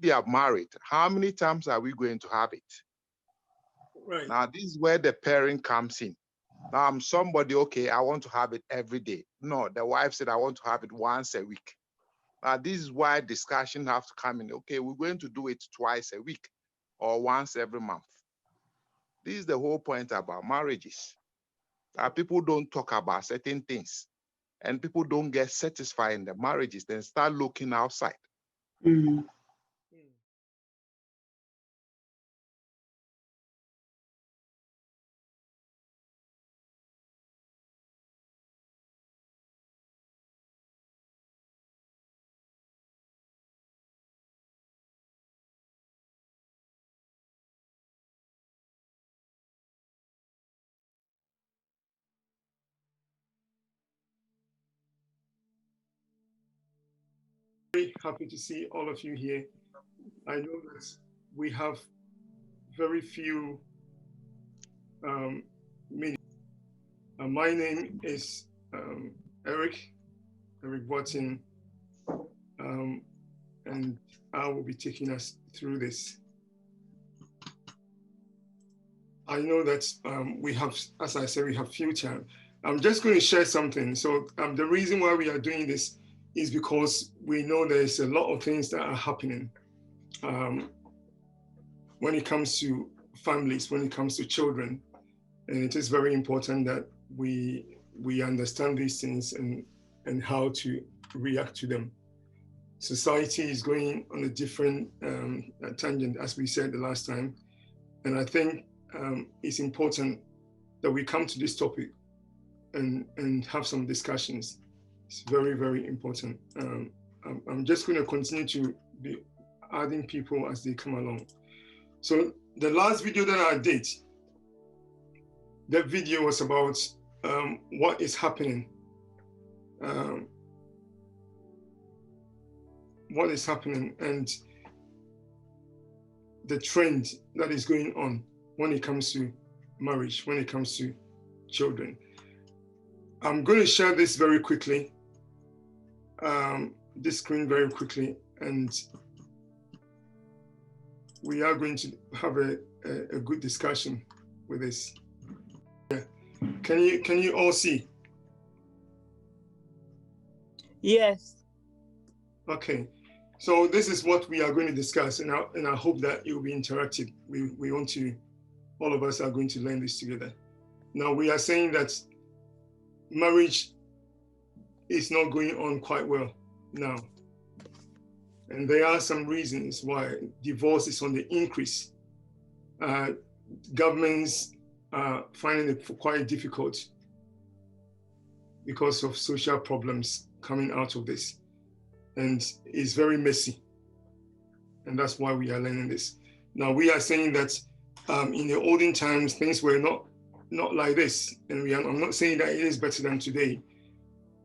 they are married, how many times are we going to have it? Right. Now, this is where the parent comes in. Now, I'm somebody, okay, I want to have it every day. No, the wife said, I want to have it once a week. Now, this is why discussion have to come in. Okay, we're going to do it twice a week or once every month. This is the whole point about marriages. People don't talk about certain things and people don't get satisfied in the marriages, then start looking outside. Mm. Very happy to see all of you here. I know that we have very few minutes. My name is Eric Watson, and I will be taking us through this. I know that we have, as I said, we have few time. I'm just going to share something. So the reason why we are doing this is because we know there's a lot of things that are happening when it comes to families, when it comes to children. And it is very important that we understand these things and how to react to them. Society is going on a different tangent, as we said the last time. And I think it's important that we come to this topic and have some discussions. It's very, very important. I'm just going to continue to be adding people as they come along. So the last video that I did, that video was about what is happening. What is happening and the trend that is going on when it comes to marriage, when it comes to children. I'm going to share this very quickly, this screen very quickly, and we are going to have a good discussion with this. Yeah. Can you all see? Yes. Okay. So this is what we are going to discuss, and I hope that it will be interactive. We want to, all of us are going to learn this together. Now we are saying that marriage is not going on quite well now. And there are some reasons why divorce is on the increase. Governments are finding it quite difficult because of social problems coming out of this. And it's very messy. And that's why we are learning this. Now we are saying that in the olden times, things were not like this. And I'm not saying that it is better than today,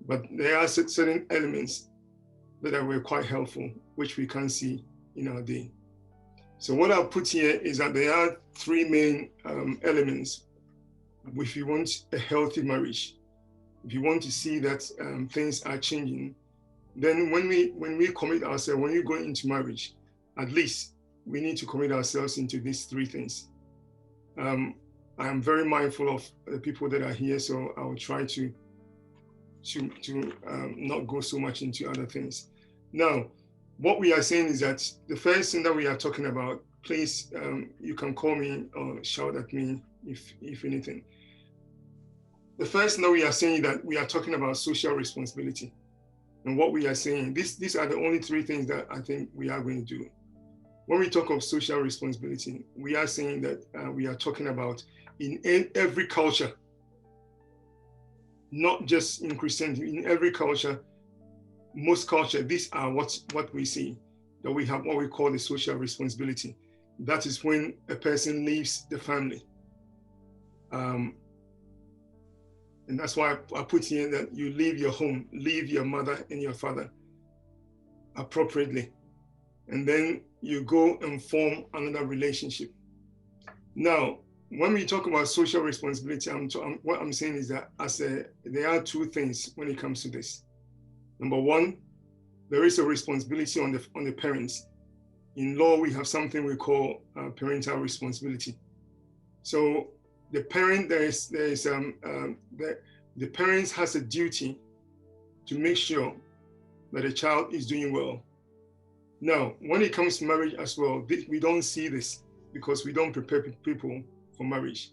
but there are certain elements that were quite helpful, which we can see in our day. So what I've put here is that there are three main elements if you want a healthy marriage. If you want to see that things are changing, then when we commit ourselves, when we go into marriage, at least we need to commit ourselves into these three things. I am very mindful of the people that are here, so I will try to not go so much into other things. Now, what we are saying is that the first thing that we are talking about, please, you can call me or shout at me if anything. The first thing that we are saying that we are talking about social responsibility. And what we are saying, these are the only three things that I think we are going to do. When we talk of social responsibility, we are saying that we are talking about in every culture, not just in Christianity, in every culture, most culture, these are what we see, that we have what we call the social responsibility. That is when a person leaves the family. And that's why I put here that you leave your home, leave your mother and your father appropriately. And then you go and form another relationship. Now, when we talk about social responsibility, what I'm saying is that there are two things when it comes to this. Number one, there is a responsibility on the parents. in law, we have something we call parental responsibility. So the parent, the parents has a duty to make sure that the child is doing well. Now, when it comes to marriage as well, we don't see this because we don't prepare people for marriage.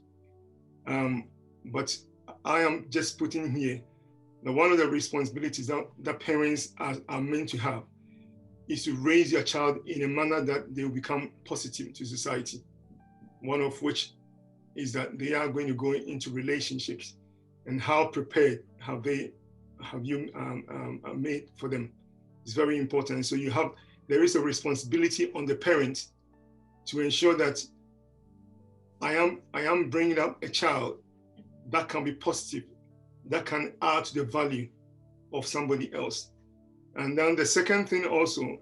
But I am just putting here that one of the responsibilities that parents are meant to have is to raise your child in a manner that they will become positive to society. One of which is that they are going to go into relationships, and how prepared have you made for them. It's very important. So there is a responsibility on the parent to ensure that I am bringing up a child that can be positive, that can add to the value of somebody else. And then the second thing also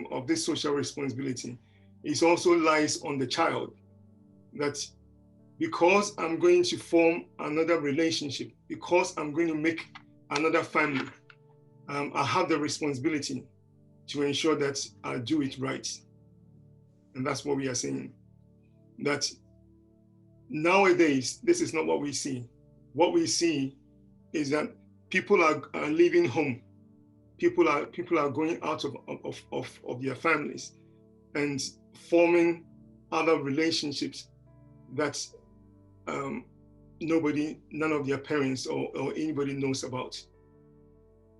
of this social responsibility is also lies on the child, that because I'm going to form another relationship, because I'm going to make another family, I have the responsibility to ensure that I do it right. And that's what we are saying. That nowadays, this is not what we see. What we see is that people are leaving home. People are going out of their families and forming other relationships that none of their parents or anybody knows about.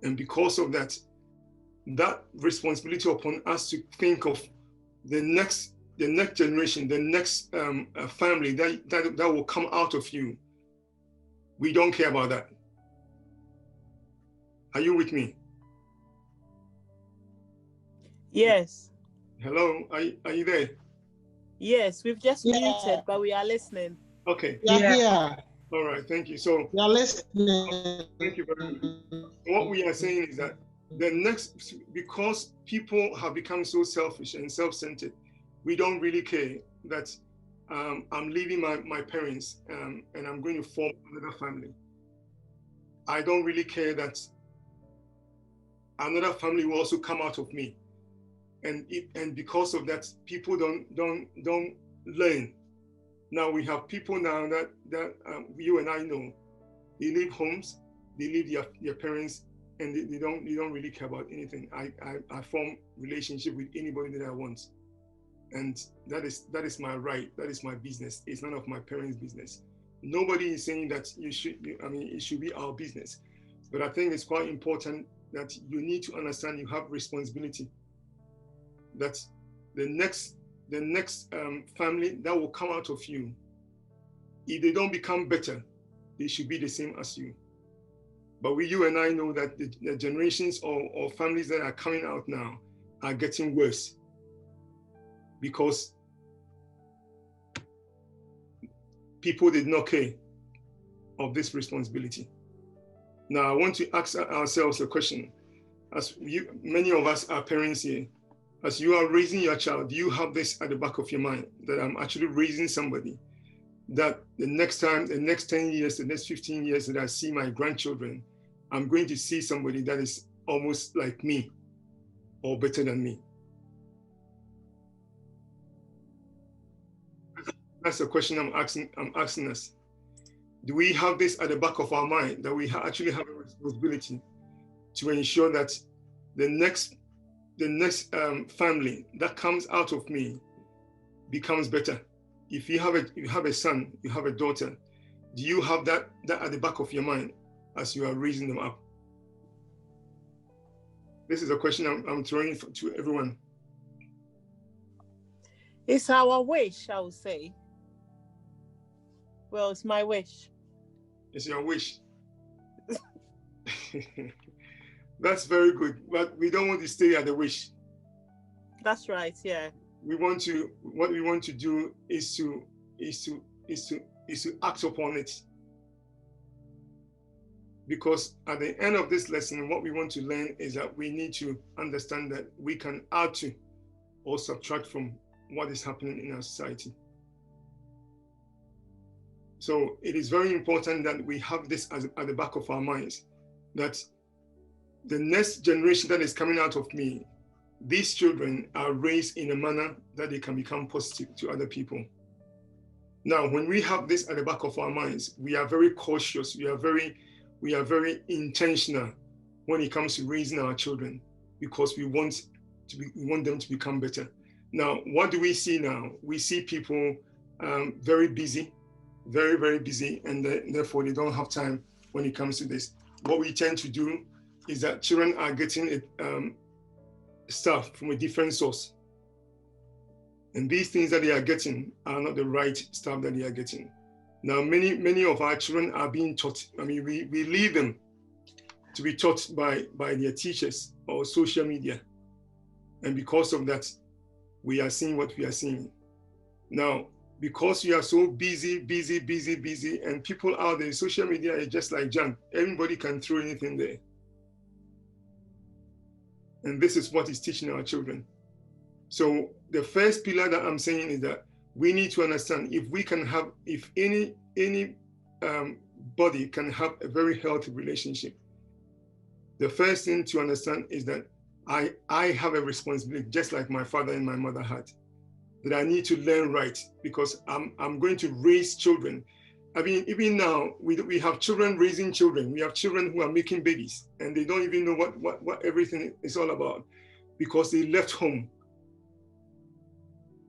And because of that responsibility upon us to think of the next generation, the next family that will come out of you. We don't care about that. Are you with me? Yes. Hello, are you there? Yes, we've just muted, but we are listening. Okay. Yeah. All right, thank you. So we are listening. Thank you very much. What we are saying is that because people have become so selfish and self-centered, we don't really care that I'm leaving my parents and I'm going to form another family. I don't really care that another family will also come out of me. And because of that, people don't learn. Now we have people now that you and I know, they leave homes, they leave their parents, and they don't really care about anything. I form relationship with anybody that I want, and that is my right. That is my business. It's none of my parents' business. Nobody is saying that it should be our business, but I think it's quite important that you need to understand you have responsibility. That the next family that will come out of you, if they don't become better, they should be the same as you. But you and I know that the generations or families that are coming out now are getting worse because people did not care of this responsibility. Now, I want to ask ourselves a question. As many of us are parents here, as you are raising your child, do you have this at the back of your mind that I'm actually raising somebody that the next 10 years, the next 15 years that I see my grandchildren, I'm going to see somebody that is almost like me or better than me? That's the question I'm asking us. Do we have this at the back of our mind that we actually have a responsibility to ensure that the next family that comes out of me becomes better? If you have a son, you have a daughter, do you have that at the back of your mind as you are raising them up? This is a question I'm throwing to everyone. It's our wish, I would say. Well, it's my wish. It's your wish. That's very good, but we don't want to stay at the wish. That's right, yeah. What we want to do is to act upon it. Because at the end of this lesson, what we want to learn is that we need to understand that we can add to or subtract from what is happening in our society. So it is very important that we have this at the back of our minds, that the next generation that is coming out of me, these children are raised in a manner that they can become positive to other people. Now, when we have this at the back of our minds, we are very cautious. We are very intentional when it comes to raising our children, because we want them to become better. Now, what do we see now? We see people very busy, very, very busy, and therefore they don't have time when it comes to this. What we tend to do is that children are getting stuff from a different source. And these things that they are getting are not the right stuff that they are getting. Now, many of our children are being taught. I mean, we leave them to be taught by their teachers or social media. And because of that, we are seeing what we are seeing. Now, because we are so busy, and people out there, social media is just like junk. Everybody can throw anything there. And this is what is teaching our children. So the first pillar that I'm saying is that we need to understand if any body can have a very healthy relationship. The first thing to understand is that I have a responsibility, just like my father and my mother had, that I need to learn right, because I'm going to raise children. I mean, even now, we have children raising children. We have children who are making babies, and they don't even know what everything is all about, because they left home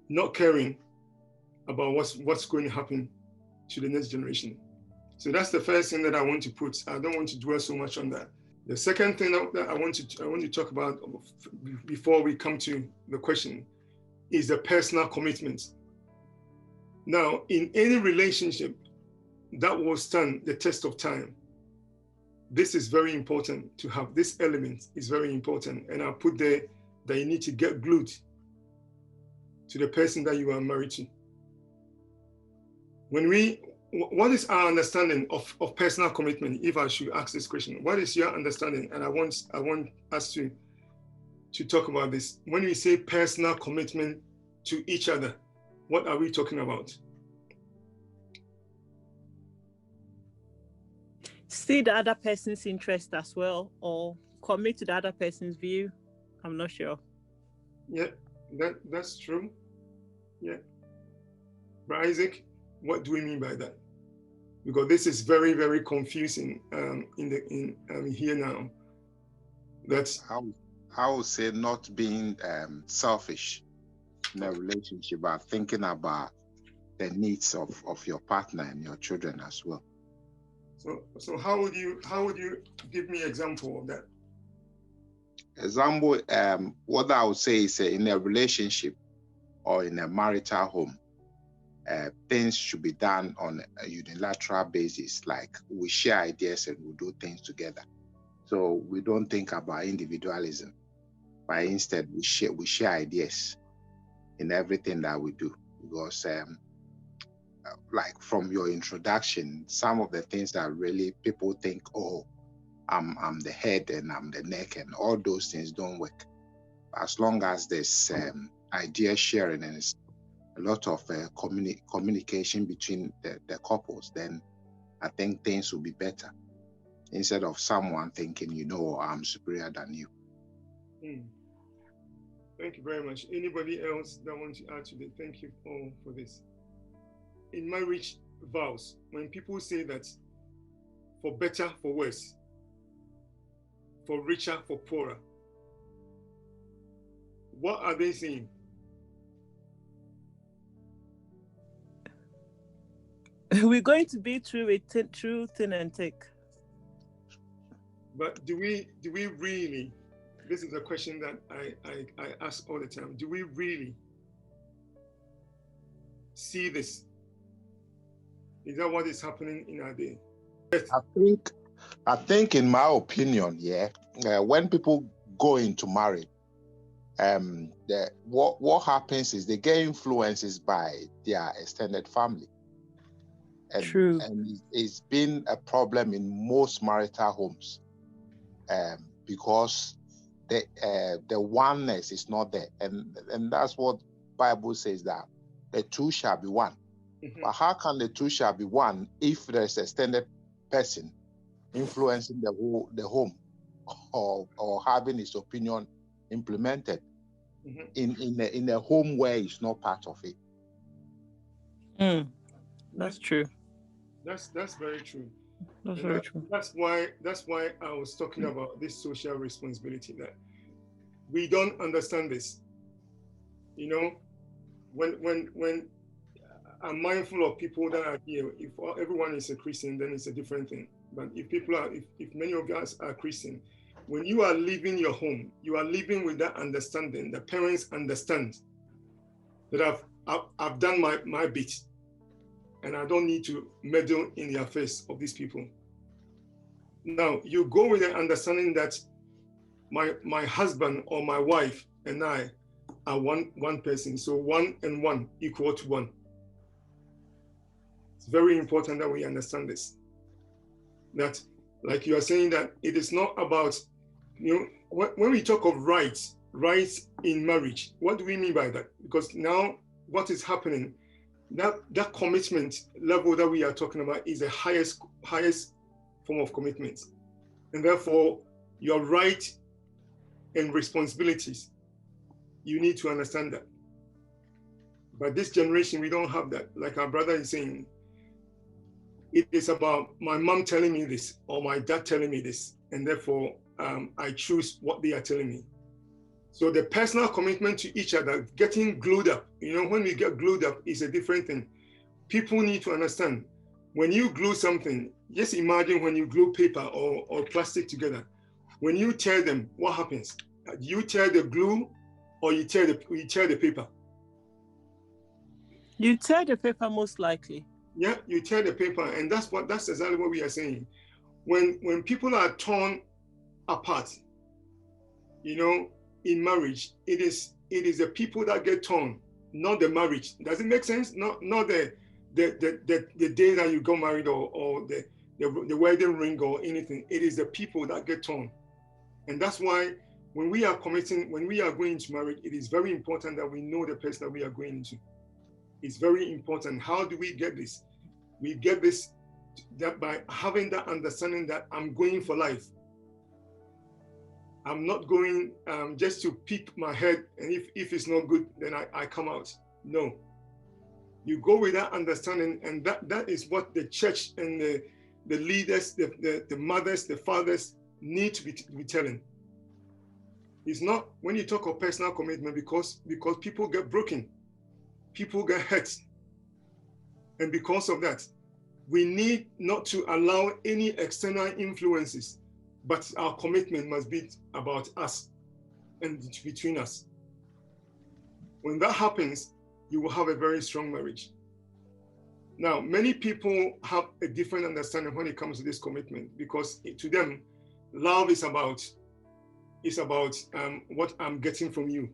not caring about what's going to happen to the next generation. So that's the first thing that I want to put. I don't want to dwell so much on that. The second thing that I want to talk about before we come to the question is the personal commitment. Now, in any relationship that will stand the test of time, this is very important to have. This element is very important. And I'll put there that you need to get glued to the person that you are married to. What is our understanding of personal commitment? If I should ask this question, what is your understanding? And I want us to talk about this. When we say personal commitment to each other, what are we talking about? See the other person's interest as well, or commit to the other person's view. I'm not sure. Yeah, that's true. Yeah. But Isaac, what do we mean by that? Because this is very, very confusing here now. That's I would say not being selfish in a relationship, but thinking about the needs of your partner and your children as well. So how would you give me an example of that? Example, what I would say is in a relationship or in a marital home, things should be done on a unilateral basis, like we share ideas and we do things together. So we don't think about individualism, but instead we share ideas in everything that we do. Because like from your introduction, some of the things that really people think, oh, I'm the head and I'm the neck, and all those things don't work. As long as there's idea sharing and it's a lot of communication between the couples, then I think things will be better, instead of someone thinking, I'm superior than you. Thank you very much. Anybody else that wants to add to that? Thank you all for this. In marriage vows, when people say that for better, for worse, for richer, for poorer, what are they saying? We're going to be through thin and thick. But do we really? This is a question that I ask all the time. Do we really see this? Is that what is happening in our day? I think in my opinion, when people go into marriage, what happens is they get influences by their extended family. True. And it's been a problem in most marital homes, because the oneness is not there, and that's what Bible says, that the two shall be one. Mm-hmm. But how can the two shall be one if there's an extended person influencing the home or having his opinion implemented? in a home where he's not part of it. That's true. That's very true. That's very true. That's why I was talking about this social responsibility, that we don't understand this. You know, when I'm mindful of people that are here, if everyone is a Christian, then it's a different thing. But if many of us are Christian, when you are leaving your home, you are living with that understanding. The parents understand that I've done my bit, and I don't need to meddle in the affairs of these people. Now, you go with the understanding that my husband or my wife and I are one person. So 1 and 1 equal to 1. It's very important that we understand this. That, like you are saying, that it is not about, when we talk of rights in marriage, what do we mean by that? Because now what is happening, that commitment level that we are talking about is the highest form of commitment. And therefore, your right and responsibilities, you need to understand that. But this generation, we don't have that. Like our brother is saying, it is about my mom telling me this or my dad telling me this, and therefore I choose what they are telling me. So the personal commitment to each other, getting glued up, when we get glued up is a different thing. People need to understand, when you glue something, just imagine when you glue paper or plastic together, when you tear them, what happens? You tear the glue or you tear the paper? You tear the paper most likely. Yeah, you tear the paper, and that's exactly what we are saying. When people are torn apart, in marriage, it is the people that get torn, not the marriage. Does it make sense? Not the day that you got married or the wedding ring or anything. It is the people that get torn, and that's why when we are going into marriage, it is very important that we know the person that we are going into. It's very important. How do we get this? We get this that by having that understanding that I'm going for life. I'm not going just to pick my head, and if it's not good, then I come out. No. You go with that understanding, and that is what the church and the leaders, the mothers, the fathers need to be telling. It's not when you talk of personal commitment, because people get broken, people get hurt. And because of that, we need not to allow any external influences, but our commitment must be about us and between us. When that happens, you will have a very strong marriage. Now, many people have a different understanding when it comes to this commitment, because to them, love is about what I'm getting from you.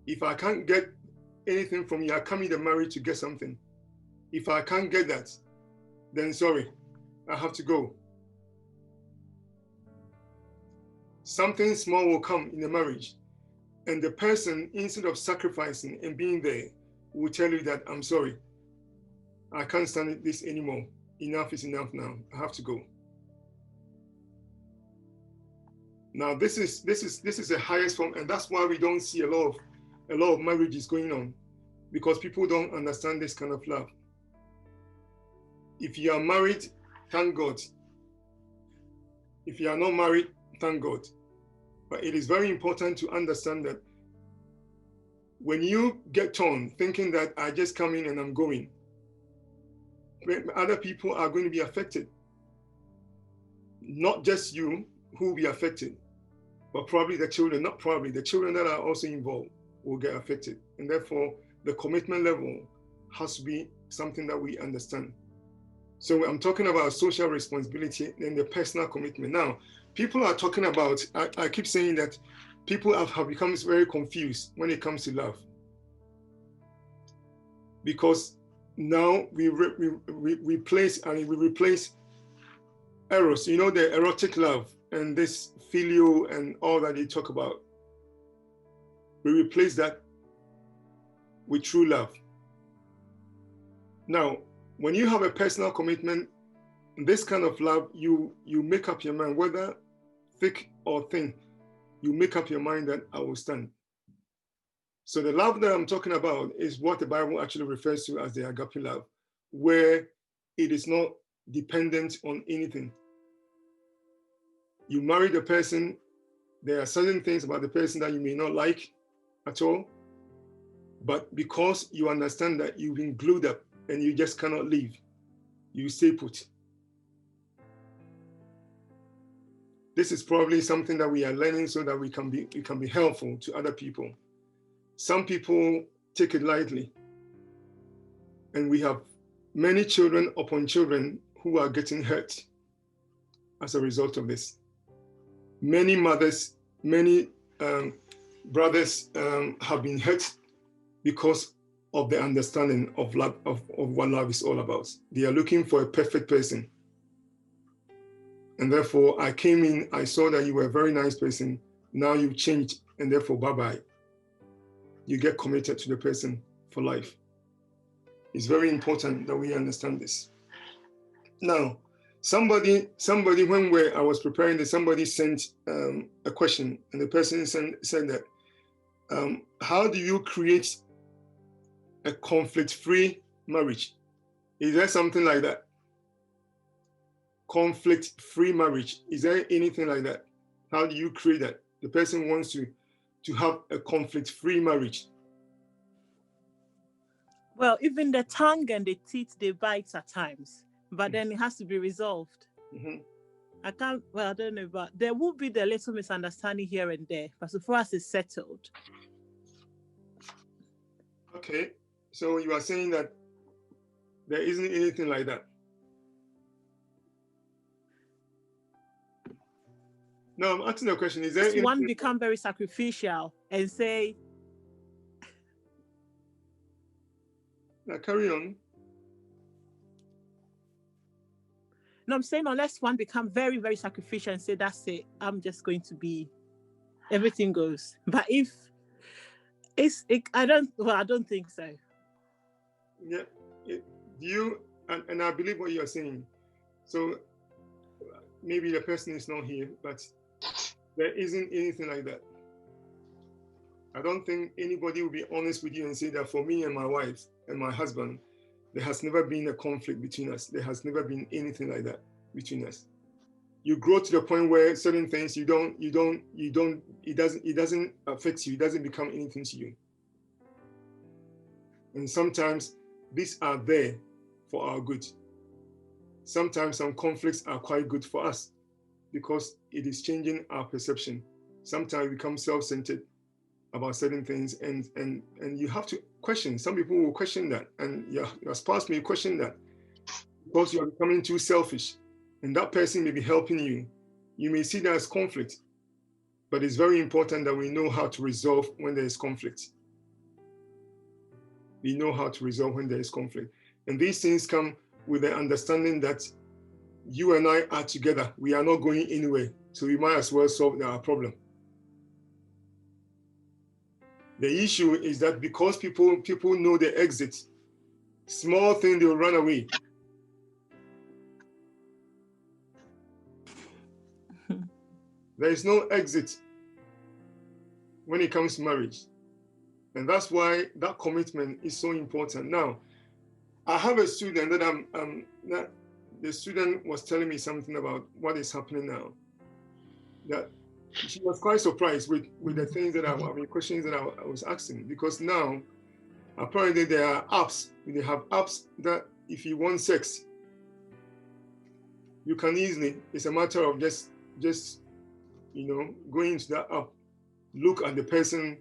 If I can't get anything from you, I come in the marriage to get something. If I can't get that, then sorry, I have to go. Something small will come in the marriage, and the person, instead of sacrificing and being there, will tell you that, I'm sorry, I can't stand this anymore. Enough is enough now. I have to go. Now, this is the highest form, and that's why we don't see a lot of marriages going on, because people don't understand this kind of love. If you are married, thank God. If you are not married, thank God. But it is very important to understand that when you get torn, thinking that I just come in and I'm going, other people are going to be affected. Not just you who will be affected, but probably the children, not probably, the children that are also involved will get affected. And therefore, the commitment level has to be something that we understand. So I'm talking about social responsibility and the personal commitment. Now, people are talking about, I keep saying that people have become very confused when it comes to love. Because now we replace eros, the erotic love and this filial and all that they talk about. We replace that with true love. Now, when you have a personal commitment, this kind of love, you make up your mind whether thick or thin, you make up your mind that I will stand. So the love that I'm talking about is what the Bible actually refers to as the agape love, where it is not dependent on anything. You marry the person, there are certain things about the person that you may not like at all, but because you understand that you've been glued up and you just cannot leave, you stay put. This is probably something that we are learning so that we can be helpful to other people. Some people take it lightly, and we have many children upon children who are getting hurt as a result of this. Many mothers, many brothers have been hurt because of the understanding of love, of what love is all about. They are looking for a perfect person. And therefore, I came in, I saw that you were a very nice person. Now you've changed, and therefore, bye-bye. You get committed to the person for life. It's very important that we understand this. Now, somebody, when I was preparing this, somebody sent a question, and the person said that, how do you create a conflict-free marriage? Is there something like that? Conflict-free marriage. Is there anything like that? How do you create that? The person wants to have a conflict-free marriage. Well, even the tongue and the teeth, they bite at times, but then it has to be resolved. Mm-hmm. I don't know, but there will be the little misunderstanding here and there, but so far as it's settled. Okay, so you are saying that there isn't anything like that? No, I'm asking the question, is there one become very sacrificial and say... Now, carry on. No, I'm saying unless one become very, very sacrificial and say, that's it, I'm just going to be, everything goes. But if I don't think so. Yeah, and I believe what you're saying. So maybe the person is not here, but there isn't anything like that. I don't think anybody will be honest with you and say that for me and my wife and my husband, there has never been a conflict between us. There has never been anything like that between us. You grow to the point where certain things it doesn't affect you. It doesn't become anything to you. And sometimes these are there for our good. Sometimes some conflicts are quite good for us because it is changing our perception. Sometimes we become self-centered about certain things, and you have to question. Some people will question that, and your spouse may question that because you are becoming too selfish, and that person may be helping you. You may see that as conflict, but it's very important that we know how to resolve when there is conflict. We know how to resolve when there is conflict, and these things come with the understanding that you and I are together. We are not going anywhere, so we might as well solve our problem. The issue is that because people know the exit, small thing, they'll run away. There is no exit when it comes to marriage. And that's why that commitment is so important. Now, I have a student that the student was telling me something about what is happening now. That she was quite surprised with the things that questions that I was asking, because now apparently there are apps. They have apps that if you want sex, you can easily. It's a matter of just going into that app, look at the person.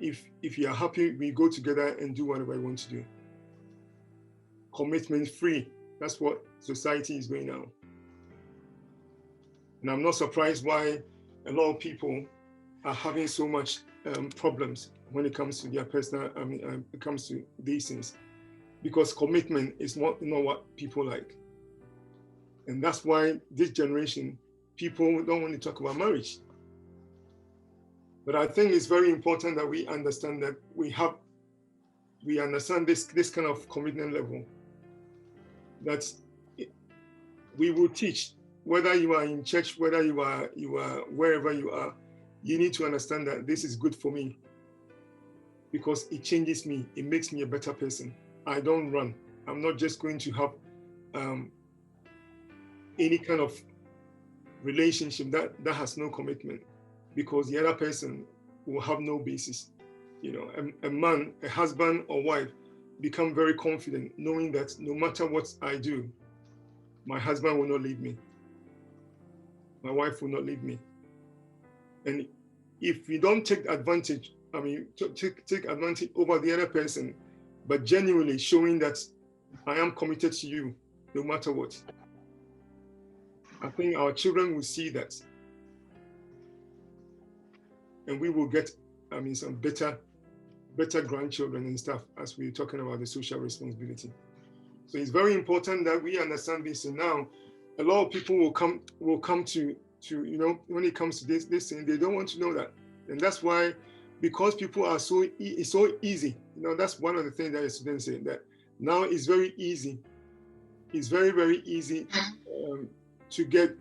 If you are happy, we go together and do whatever we want to do. Commitment free. That's what society is going now. And I'm not surprised why a lot of people are having so much problems when it comes to their personal, it comes to these things, because commitment is not what people like. And that's why this generation, people don't want to talk about marriage. But I think it's very important that we understand that we understand this kind of commitment level, that we will teach whether you are in church, whether you are wherever you are, you need to understand that this is good for me because it changes me. It makes me a better person. I don't run. I'm not just going to have any kind of relationship that has no commitment, because the other person will have no basis. You know, a man, a husband or wife become very confident knowing that no matter what I do, my husband will not leave me. My wife will not leave me. And if we don't take advantage, take advantage over the other person, but genuinely showing that I am committed to you no matter what, I think our children will see that. And we will get, some better grandchildren and stuff as we're talking about the social responsibility. So it's very important that we understand this. And now a lot of people will come to when it comes to this thing, they don't want to know that. And that's why, because people are it's so easy. That's one of the things that the students say, that now it's very easy. It's very, very easy to get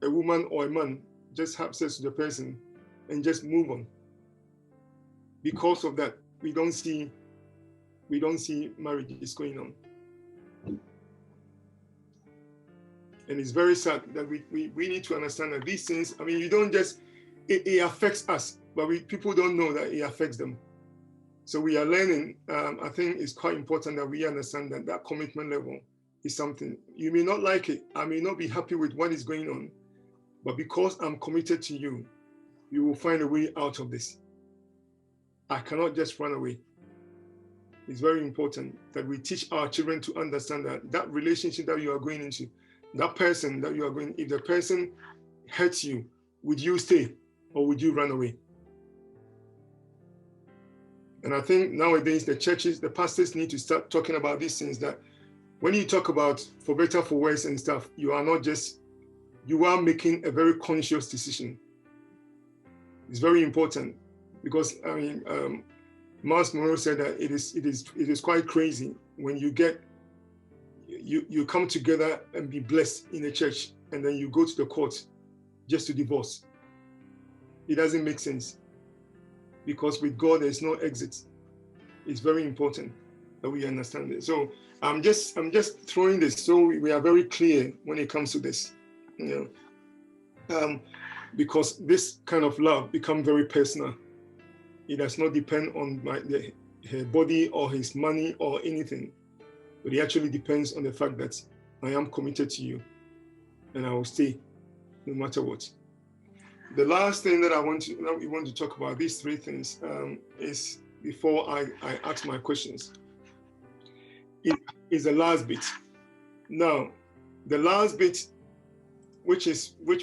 a woman or a man, just have sex with the person and just move on. Because of that, we don't see marriages going on. And it's very sad that we need to understand that these things, you don't just, it affects us, but people don't know that it affects them. So we are learning. I think it's quite important that we understand that commitment level is something. You may not like it. I may not be happy with what is going on, but because I'm committed to you, you will find a way out of this. I cannot just run away. It's very important that we teach our children to understand that relationship that you are going into, that person that you are going, if the person hurts you, would you stay or would you run away? And I think nowadays the churches, the pastors need to start talking about these things, that when you talk about for better, for worse and stuff, you are making a very conscious decision. It's very important, because Miles Monroe said that it is quite crazy when you come together and be blessed in a church, and then you go to the court just to divorce. It doesn't make sense, because with God there's no exit. It's very important that we understand it. So I'm just throwing this so we are very clear when it comes to this, because this kind of love become very personal. It does not depend on her body or his money or anything, but it actually depends on the fact that I am committed to you and I will stay no matter what. The last thing that we want to talk about, these three things, is before I ask my questions, is the last bit. Now, the last bit, which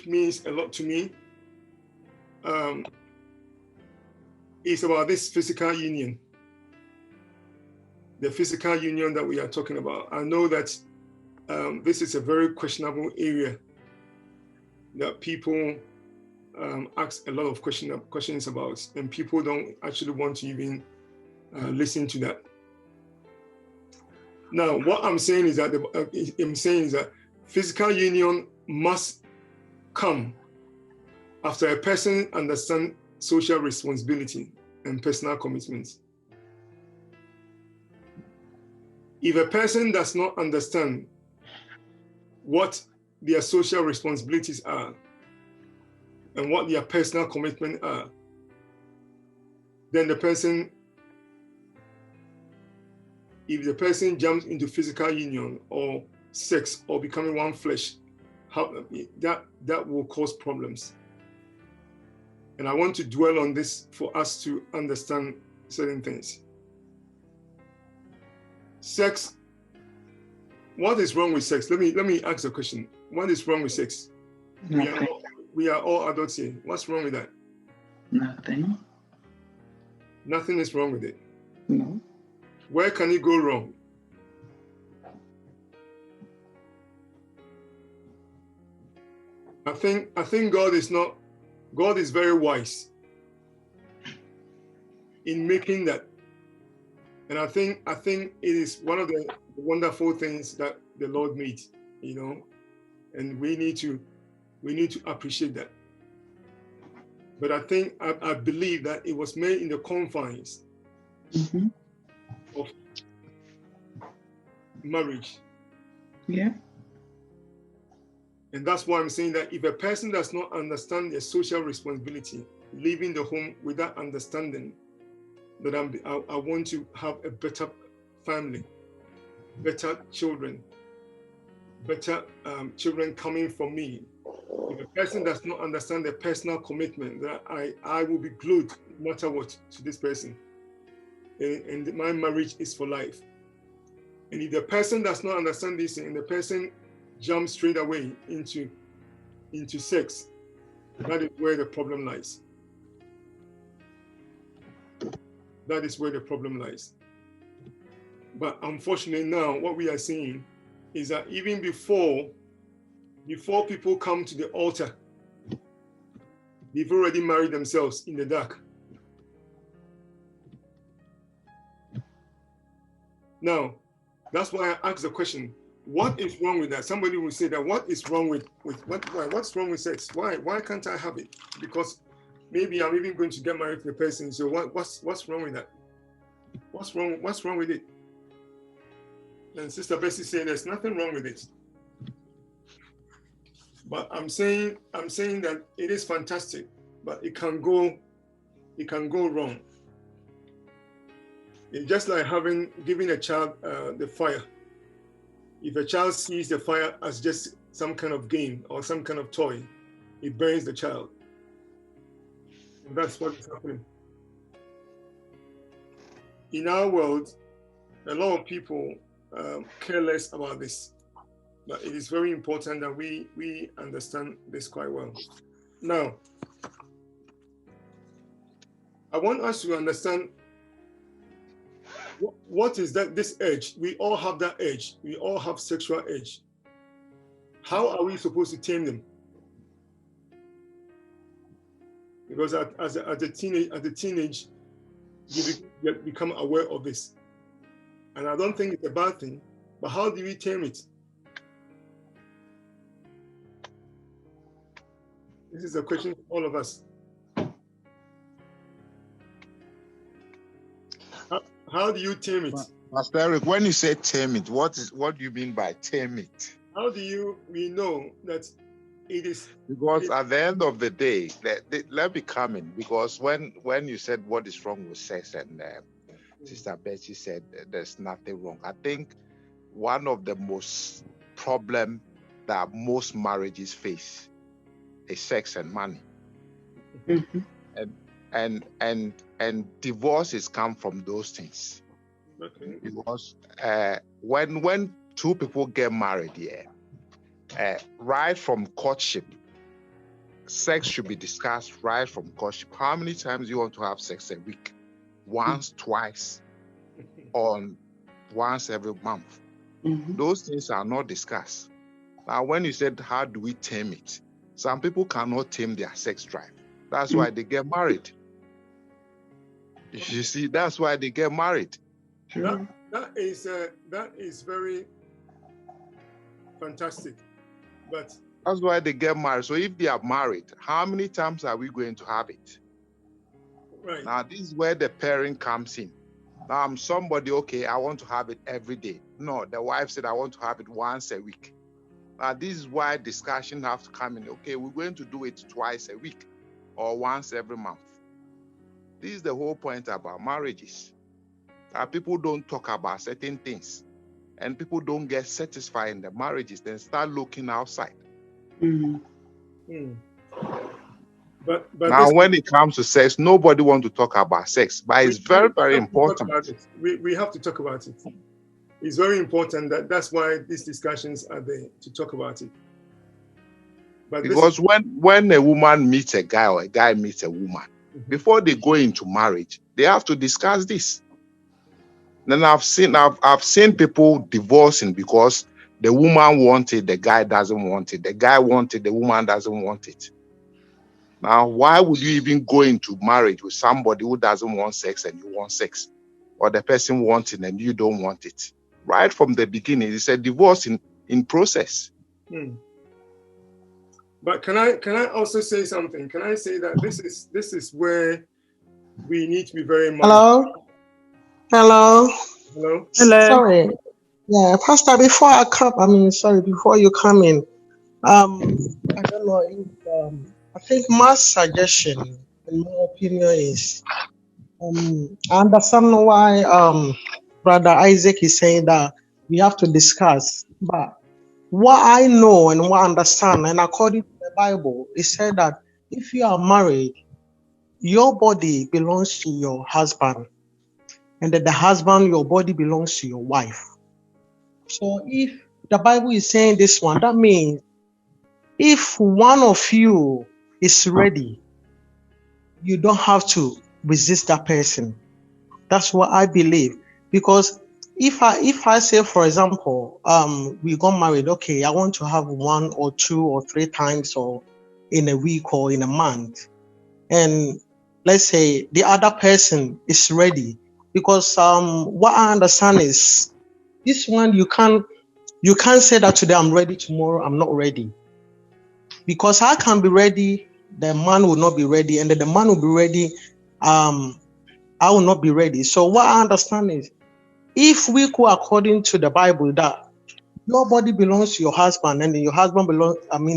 means a lot to me, is about this physical union. The physical union that we are talking about. I know that this is a very questionable area that people ask a lot of questions about, and people don't actually want to even listen to that. Now, what I'm saying is that physical union must come after a person understands social responsibility and personal commitments. If a person does not understand what their social responsibilities are and what their personal commitments are, then if the person jumps into physical union or sex or becoming one flesh, that will cause problems. And I want to dwell on this for us to understand certain things. Sex, what is wrong with sex? Let me ask a question. What is wrong with sex? We are all adults here. What's wrong with that? Nothing. Nothing is wrong with it. No. Where can it go wrong? I think God is very wise in making that. And I think it is one of the wonderful things that the Lord made, and we need to appreciate that. But I believe that it was made in the confines Mm-hmm. of marriage. Yeah. And that's why I'm saying that if a person does not understand their social responsibility, leaving the home without understanding that I want to have a better family, better children, better children coming from me. If a person does not understand the personal commitment that I will be glued no matter what to this person, and my marriage is for life. And if the person does not understand this and the person jumps straight away into sex, that is where the problem lies. That is where the problem lies. But unfortunately now, what we are seeing is that even before people come to the altar, they've already married themselves in the dark. Now, that's why I asked the question, what is wrong with that? Somebody will say that what is wrong with what's wrong with sex? Why can't I have it? Because maybe I'm even going to get married to the person. So what's wrong with that? What's wrong with it? And Sister Bessie said there's nothing wrong with it. But I'm saying that it is fantastic, but it can go wrong. It's just like giving a child the fire. If a child sees the fire as just some kind of game or some kind of toy, it burns the child. And that's what is happening. In our world, a lot of people care less about this. But it is very important that we understand this quite well. Now, I want us to understand what is this urge. We all have that urge. We all have sexual urge. How are we supposed to tame them? Because as a teenage, you become aware of this. And I don't think it's a bad thing, but how do we tame it? This is a question for all of us. How do you tame it? Pastor Eric, when you say tame it, what do you mean by tame it? How do we know that it is? Because at the end of the day, let me come in. Because when you said what is wrong with sex, and Sister Betty said there's nothing wrong. I think one of the most problem that most marriages face is sex and money. Mm-hmm. And divorces come from those things. Okay. Because when two people get married, right from courtship, sex should be discussed right from courtship. How many times you want to have sex a week? Once, twice, or once every month. Mm-hmm. Those things are not discussed. Now, when you said, how do we tame it? Some people cannot tame their sex drive. That's why they get married. You see, that's why they get married. Sure. That is very fantastic. But that's why they get married. So if they are married, how many times are we going to have it? Right. Now, this is where the parent comes in. Now, I'm somebody, okay, I want to have it every day. No, the wife said, I want to have it once a week. Now, this is why discussion have to come in. Okay, we're going to do it twice a week or once every month. This is the whole point about marriages. People don't talk about certain things, and people don't get satisfied in the marriages, then start looking outside. Mm-hmm. Mm. But now, when it comes to sex, nobody wants to talk about sex, but it's very, very important. We have to talk about it. It's very important. That's why these discussions are there, to talk about it. But because when a woman meets a guy or a guy meets a woman, before they go into marriage, they have to discuss this. Then I've seen people divorcing because the woman wanted, the guy doesn't want it. The guy wanted, the woman doesn't want it. Now, why would you even go into marriage with somebody who doesn't want sex and you want sex? Or the person wants it and you don't want it? Right from the beginning, it's a divorce in process. Hmm. But can I also say something? Can I say that this is where we need to be very mindful. Hello. Hello. Hello. Sorry. Yeah, Pastor. Before I come, sorry. Before you come in, I don't know. I think my suggestion, in my opinion, is I understand why Brother Isaac is saying that we have to discuss, but what I know and what I understand, and according to the Bible, it said that if you are married, your body belongs to your husband, and that the husband, your body belongs to your wife. So if the Bible is saying this one, that means if one of you is ready, you don't have to resist that person. That's what I believe. Because if I say, for example, we got married, okay, I want to have 1 or 2 or 3 times or in a week or in a month. And let's say the other person is ready. Because what I understand is this one you can't say that today I'm ready, tomorrow I'm not ready. Because I can be ready, the man will not be ready, and then the man will be ready, I will not be ready. So what I understand is, if we go according to the Bible that your body belongs to your husband and your husband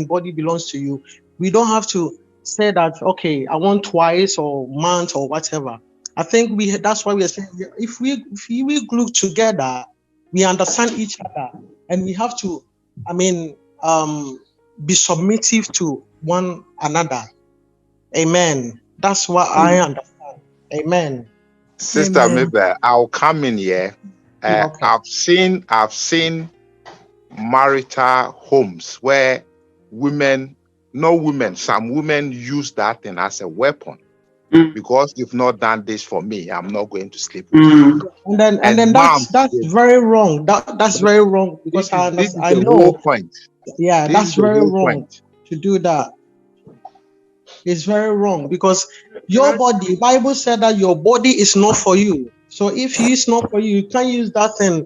body belongs to you, we don't have to say that, okay, I want twice or month or whatever. I think that's why we are saying, if we glue together, we understand each other, and we have to, be submissive to one another. Amen. That's what I understand. Amen. Sister Amen. Mabel, I'll come in here. Okay. I've seen marital homes where some women use that thing as a weapon. Because you've not done this for me, I'm not going to sleep with you. And then mom, that's very wrong. That's very wrong, because this is I the know. whole point. Yeah, This that's is the very whole wrong point. to do that. It's very wrong, because your body, Bible said that your body is not for you. So if it's not for you, you can't use that thing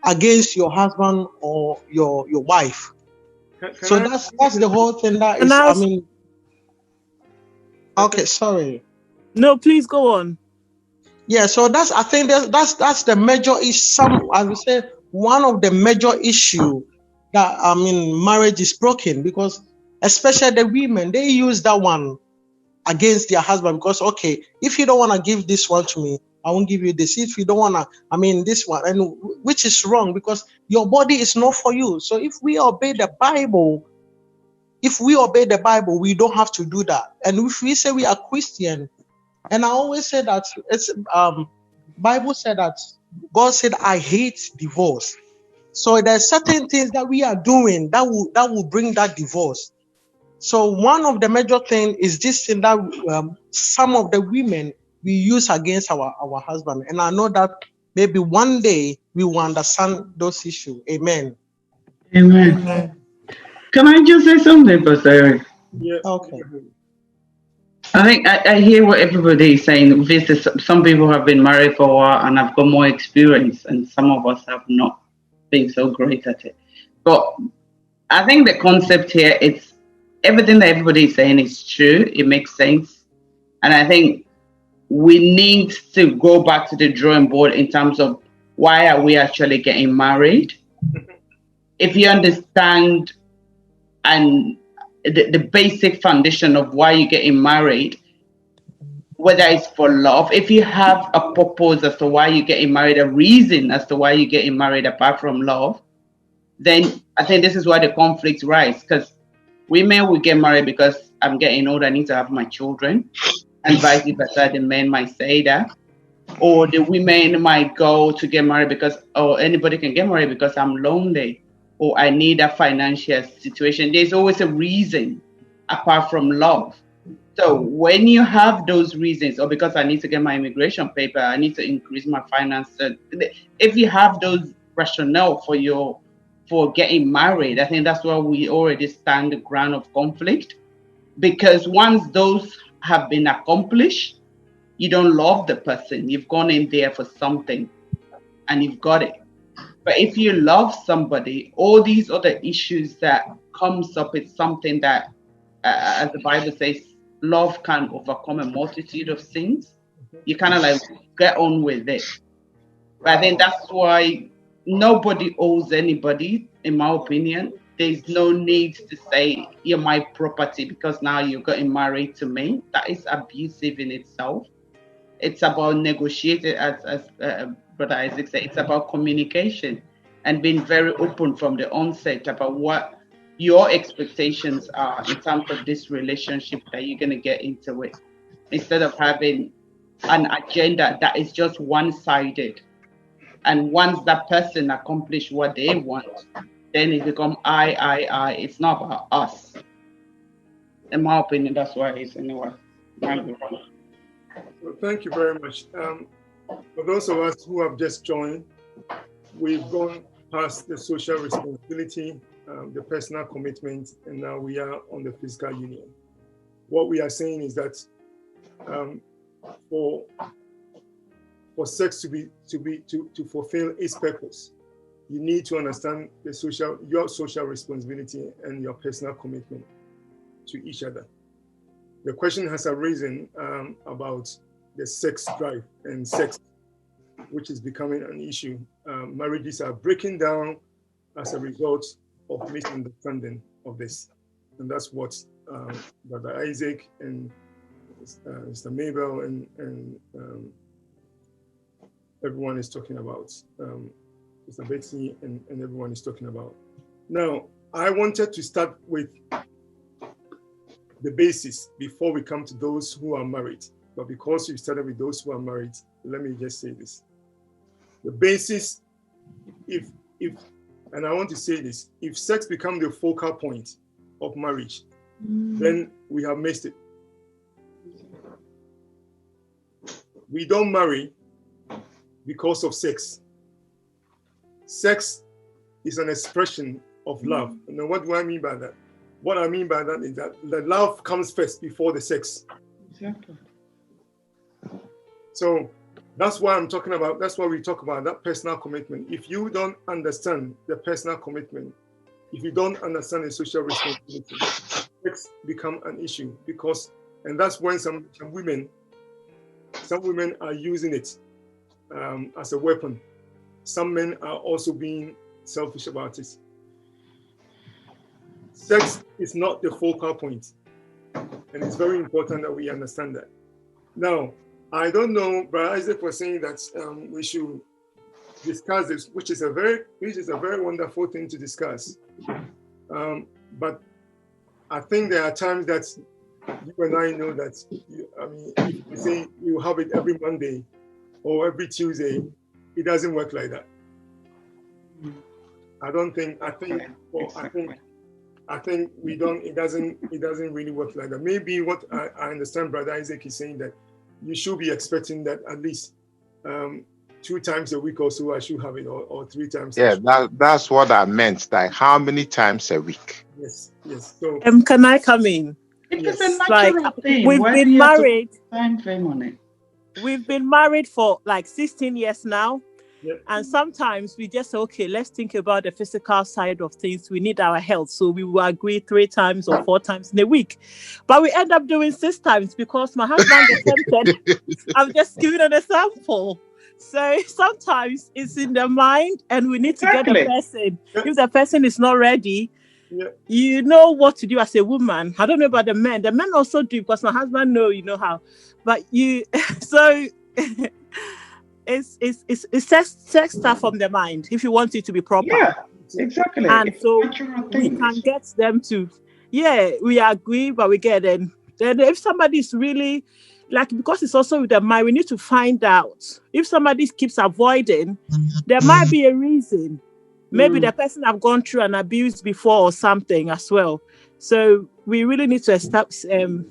against your husband or your wife. So that's the whole thing. That Can is, I ask- okay, sorry. No, please go on. Yeah, so I think that's the major is I would say one of the major issue that marriage is broken, because especially the women, they use that one against their husband, because okay, if you don't want to give this one to me, I won't give you this. If you don't want to, this one, and which is wrong, because your body is not for you. So if we obey the Bible, we don't have to do that. And if we say we are Christian, and I always say that it's Bible said that God said, I hate divorce. So there's certain things that we are doing that will bring that divorce. So one of the major things is this thing that some of the women we use against our husband. And I know that maybe one day we will understand those issues. Amen. Amen. Can I just say something, Pastor Eric? Yeah. Okay. I think I hear what everybody is saying. Some people have been married for a while and have got more experience, and some of us have not been so great at it. But I think the concept here, it's everything that everybody is saying is true. It makes sense. And I think we need to go back to the drawing board in terms of why are we actually getting married? If you understand and the basic foundation of why you're getting married, whether it's for love, if you have a purpose as to why you're getting married, a reason as to why you're getting married apart from love, then I think this is why the conflicts rise. Because women will get married because I'm getting old, I need to have my children, and vice versa. The men might say that, or the women might go to get married because, oh, anybody can get married because I'm lonely, or I need a financial situation. There's always a reason apart from love. So when you have those reasons, or because I need to get my immigration paper, I need to increase my finances. If you have those rationale for getting married, I think that's where we already stand the ground of conflict. Because once those have been accomplished, you don't love the person. You've gone in there for something and you've got it. But if you love somebody, all these other issues that comes up is something that as the Bible says, love can overcome a multitude of sins. You kind of like get on with it. But I think that's why nobody owes anybody, in my opinion. There's no need to say you're my property because now you're getting married to me. That is abusive in itself. It's about negotiating, as Brother Isaac said, it's about communication and being very open from the onset about what your expectations are in terms of this relationship that you're going to get into it, instead of having an agenda that is just one-sided. And once that person accomplishes what they want, then it becomes I. It's not about us. In my opinion, that's why it's anyway. Well, thank you very much. For those of us who have just joined, we've gone past the social responsibility, the personal commitment, and now we are on the physical union. What we are saying is that for sex to fulfill its purpose, you need to understand your social responsibility and your personal commitment to each other. The question has arisen about the sex drive and sex, which is becoming an issue. Marriages are breaking down as a result of misunderstanding of this. And that's what Brother Isaac and Mr. Mabel and everyone is talking about. Mr. Betsy and everyone is talking about. Now, I wanted to start with the basis before we come to those who are married. But because you started with those who are married, let me just say this. The basis, and I want to say this, if sex becomes the focal point of marriage, then we have missed it. We don't marry because of sex. Sex is an expression of love. And what do I mean by that? What I mean by that is that the love comes first before the sex. Exactly. So that's why I'm talking about, that's why we talk about that personal commitment. If you don't understand the personal commitment, if you don't understand the social responsibility, sex become an issue because, and that's when some women are using it as a weapon. Some men are also being selfish about it. Sex is not the focal point, and it's very important that we understand that. Now, I don't know, Brother Isaac was saying that we should discuss this, which is a very wonderful thing to discuss. But I think there are times that you and I know that, if you say you have it every Monday or every Tuesday, it doesn't work like that. I think we don't. It doesn't really work like that. Maybe what I understand, Brother Isaac is saying that you should be expecting that at least 2 times a week or so I should have it, or 3 times. Yeah, that's what I meant. Like how many times a week? Yes. So can I come in? It's Yes. a natural thing. We've been married. Time frame on it. We've been married for like 16 years now. Yep. And sometimes we just say, okay, let's think about the physical side of things. We need our health. So we will agree 3 times or 4 times in a week. But we end up doing 6 times because my husband is tempted. I'm just giving an example. So sometimes it's in the mind and we need to get the person. If the person is not ready, you know what to do as a woman. I don't know about the men. The men also do because my husband knows, you know how. But so... It's sex stuff from the mind if you want it to be proper. Yeah, exactly. And so we can get them to, we agree, but we get them. Then if somebody is really, like, because it's also with the mind, we need to find out. If somebody keeps avoiding, there might be a reason. Maybe the person have gone through an abuse before or something as well. So we really need to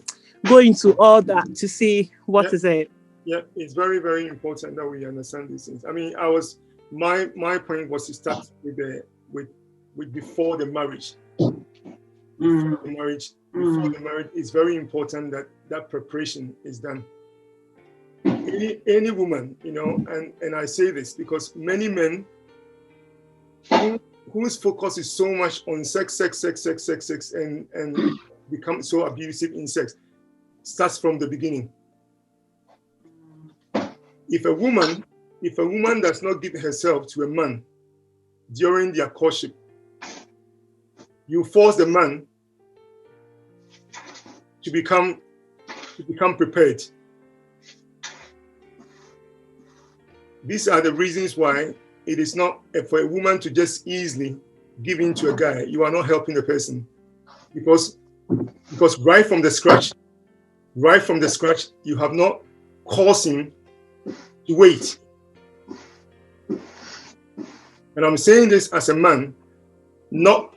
go into all that to see what is it. Yeah, it's very, very important that we understand these things. I mean, my point was to start with before the marriage. Before the marriage, it's very important that preparation is done. Any woman, and I say this because many men whose focus is so much on sex, and become so abusive in sex starts from the beginning. If a woman does not give herself to a man during their courtship, you force the man to become prepared. These are the reasons why it is not for a woman to just easily give in to a guy. You are not helping the person, because right from the scratch, you have not caused him to wait. And I'm saying this as a man, not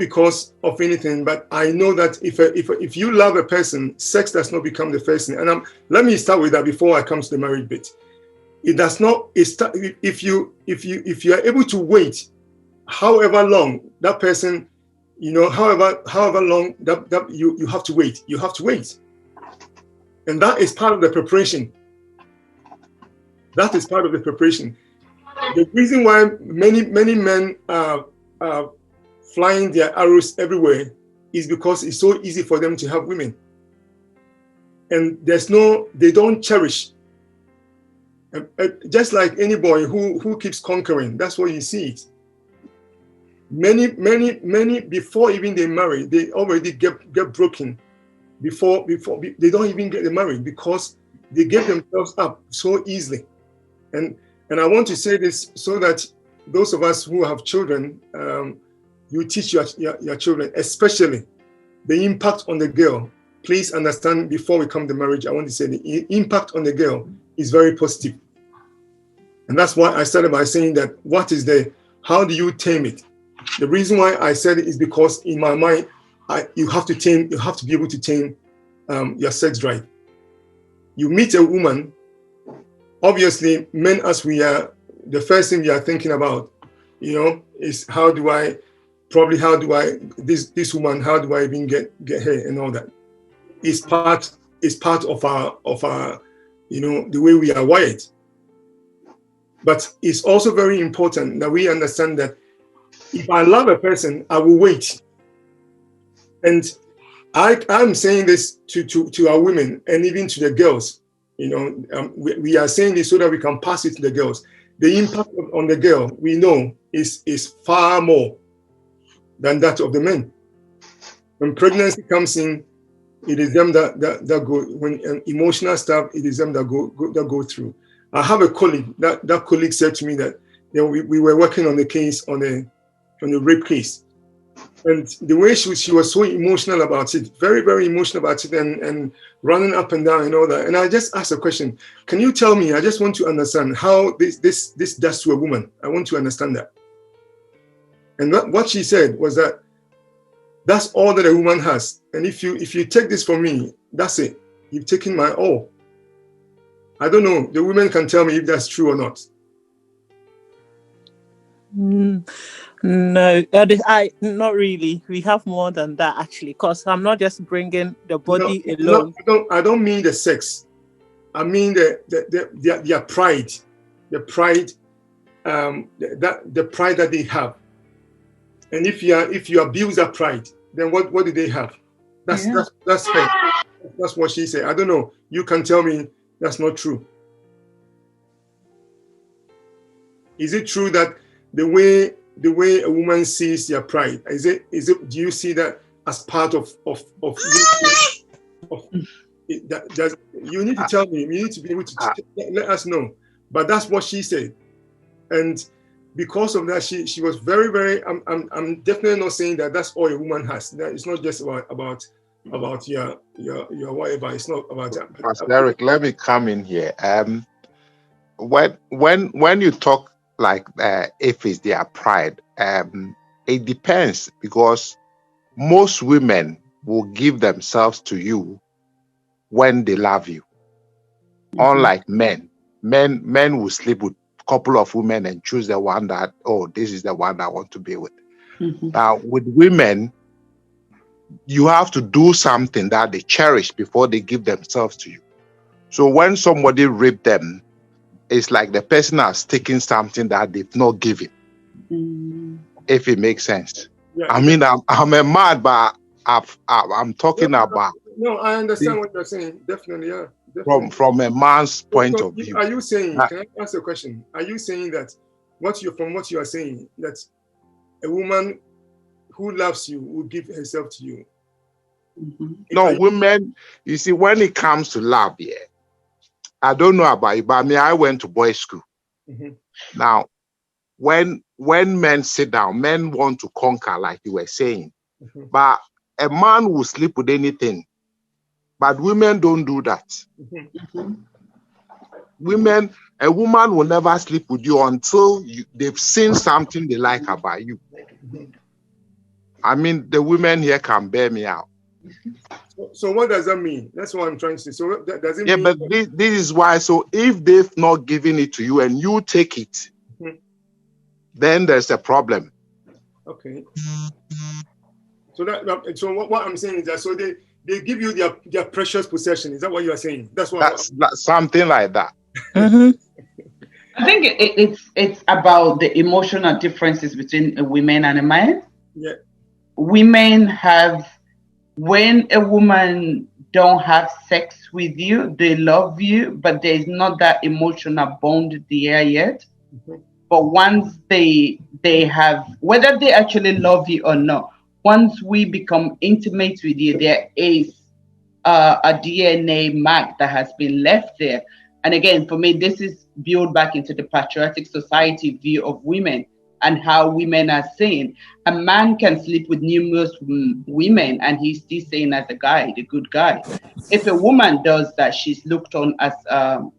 because of anything, but I know that if you love a person, sex does not become the first thing. And let me start with that before I come to the marriage bit. It does not. If you are able to wait, however long that person, however long that you have to wait, and that is part of the preparation. That is part of the preparation. The reason why many men are flying their arrows everywhere is because it's so easy for them to have women, and they don't cherish. Just like any boy who keeps conquering, that's what you see it. Many before even they marry, they already get broken before they don't even get married, because they give themselves up so easily. And I want to say this so that those of us who have children, you teach your children, especially the impact on the girl. Please understand, before we come to marriage, I want to say the impact on the girl is very positive. And that's why I started by saying that how do you tame it? The reason why I said it is because in my mind, you have to be able to tame your sex drive. You meet a woman, obviously, men as we are, the first thing we are thinking about, is this woman, how do I even get her and all that? It's part of our the way we are wired. But it's also very important that we understand that if I love a person, I will wait. And I'm saying this to our women and even to the girls. We are saying this so that we can pass it to the girls. The impact on the girl, we know, is far more than that of the men. When pregnancy comes in, it is them that go. When emotional stuff, it is them that go through. I have a colleague. That colleague said to me that we were working on the case on the rape case, and the way she was so emotional about it, very, very emotional about it, and running up and down and all that. And I just asked a question: can you tell me? I just want to understand how this does to a woman. I want to understand that. And what she said was that that's all that a woman has. And if you take this from me, that's it. You've taken my all. I don't know. The women can tell me if that's true or not. No, not really. We have more than that, actually, because I'm not just bringing the body alone. I don't mean the sex. I mean their pride, the pride, the pride that they have. And if you abuse that pride, then what do they have? That's her. That's what she said. I don't know. You can tell me that's not true. Is it true that the way a woman sees their pride, is it? Do you see that as part of that? You need to tell me. You need to be able to let us know. But that's what she said, and because of that, she was very, very. I'm definitely not saying that that's all a woman has. That it's not just about your whatever. It's not about that. Pastor Eric, let me come in here. When you talk like if it's their pride, it depends, because most women will give themselves to you when they love you. Mm-hmm. Unlike men will sleep with a couple of women and choose the one that, this is the one I want to be with. Mm-hmm. Now with women, you have to do something that they cherish before they give themselves to you. So when somebody raped them, it's like the person has taken something that they've not given. If it makes sense. Yeah. I mean, I'm a man, but I'm talking about. No, I understand what you're saying. Definitely, yeah. Definitely. From a man's point of view. Are you saying? Can I ask a question? Are you saying that from what you are saying, that a woman who loves you will give herself to you? No, women. You see, when it comes to love, yeah. I don't know about you, but I went to boys' school. Now, when men sit down, men want to conquer, like you were saying. But a man will sleep with anything. But women don't do that. A woman will never sleep with you until they've seen something they like about you. I mean, the women here can bear me out. So what does that mean? That's what I'm trying to say. So does it mean? Yeah, but this is why. So if they've not given it to you and you take it, then there's a problem. Okay. So what I'm saying is that so they give you their precious possession. Is that what you are saying? That's something like that. I think it's about the emotional differences between a woman and a man. Yeah. Women have, when a woman don't have sex with you, they love you, but there's not that emotional bond there yet. But once they have, whether they actually love you or not, once we become intimate with you, there is a DNA mark that has been left there. And again, for me, this is built back into the patriarchal society view of women and how women are seen. A man can sleep with numerous women and he's still seen as a guy, the good guy. If a woman does that, she's looked on as a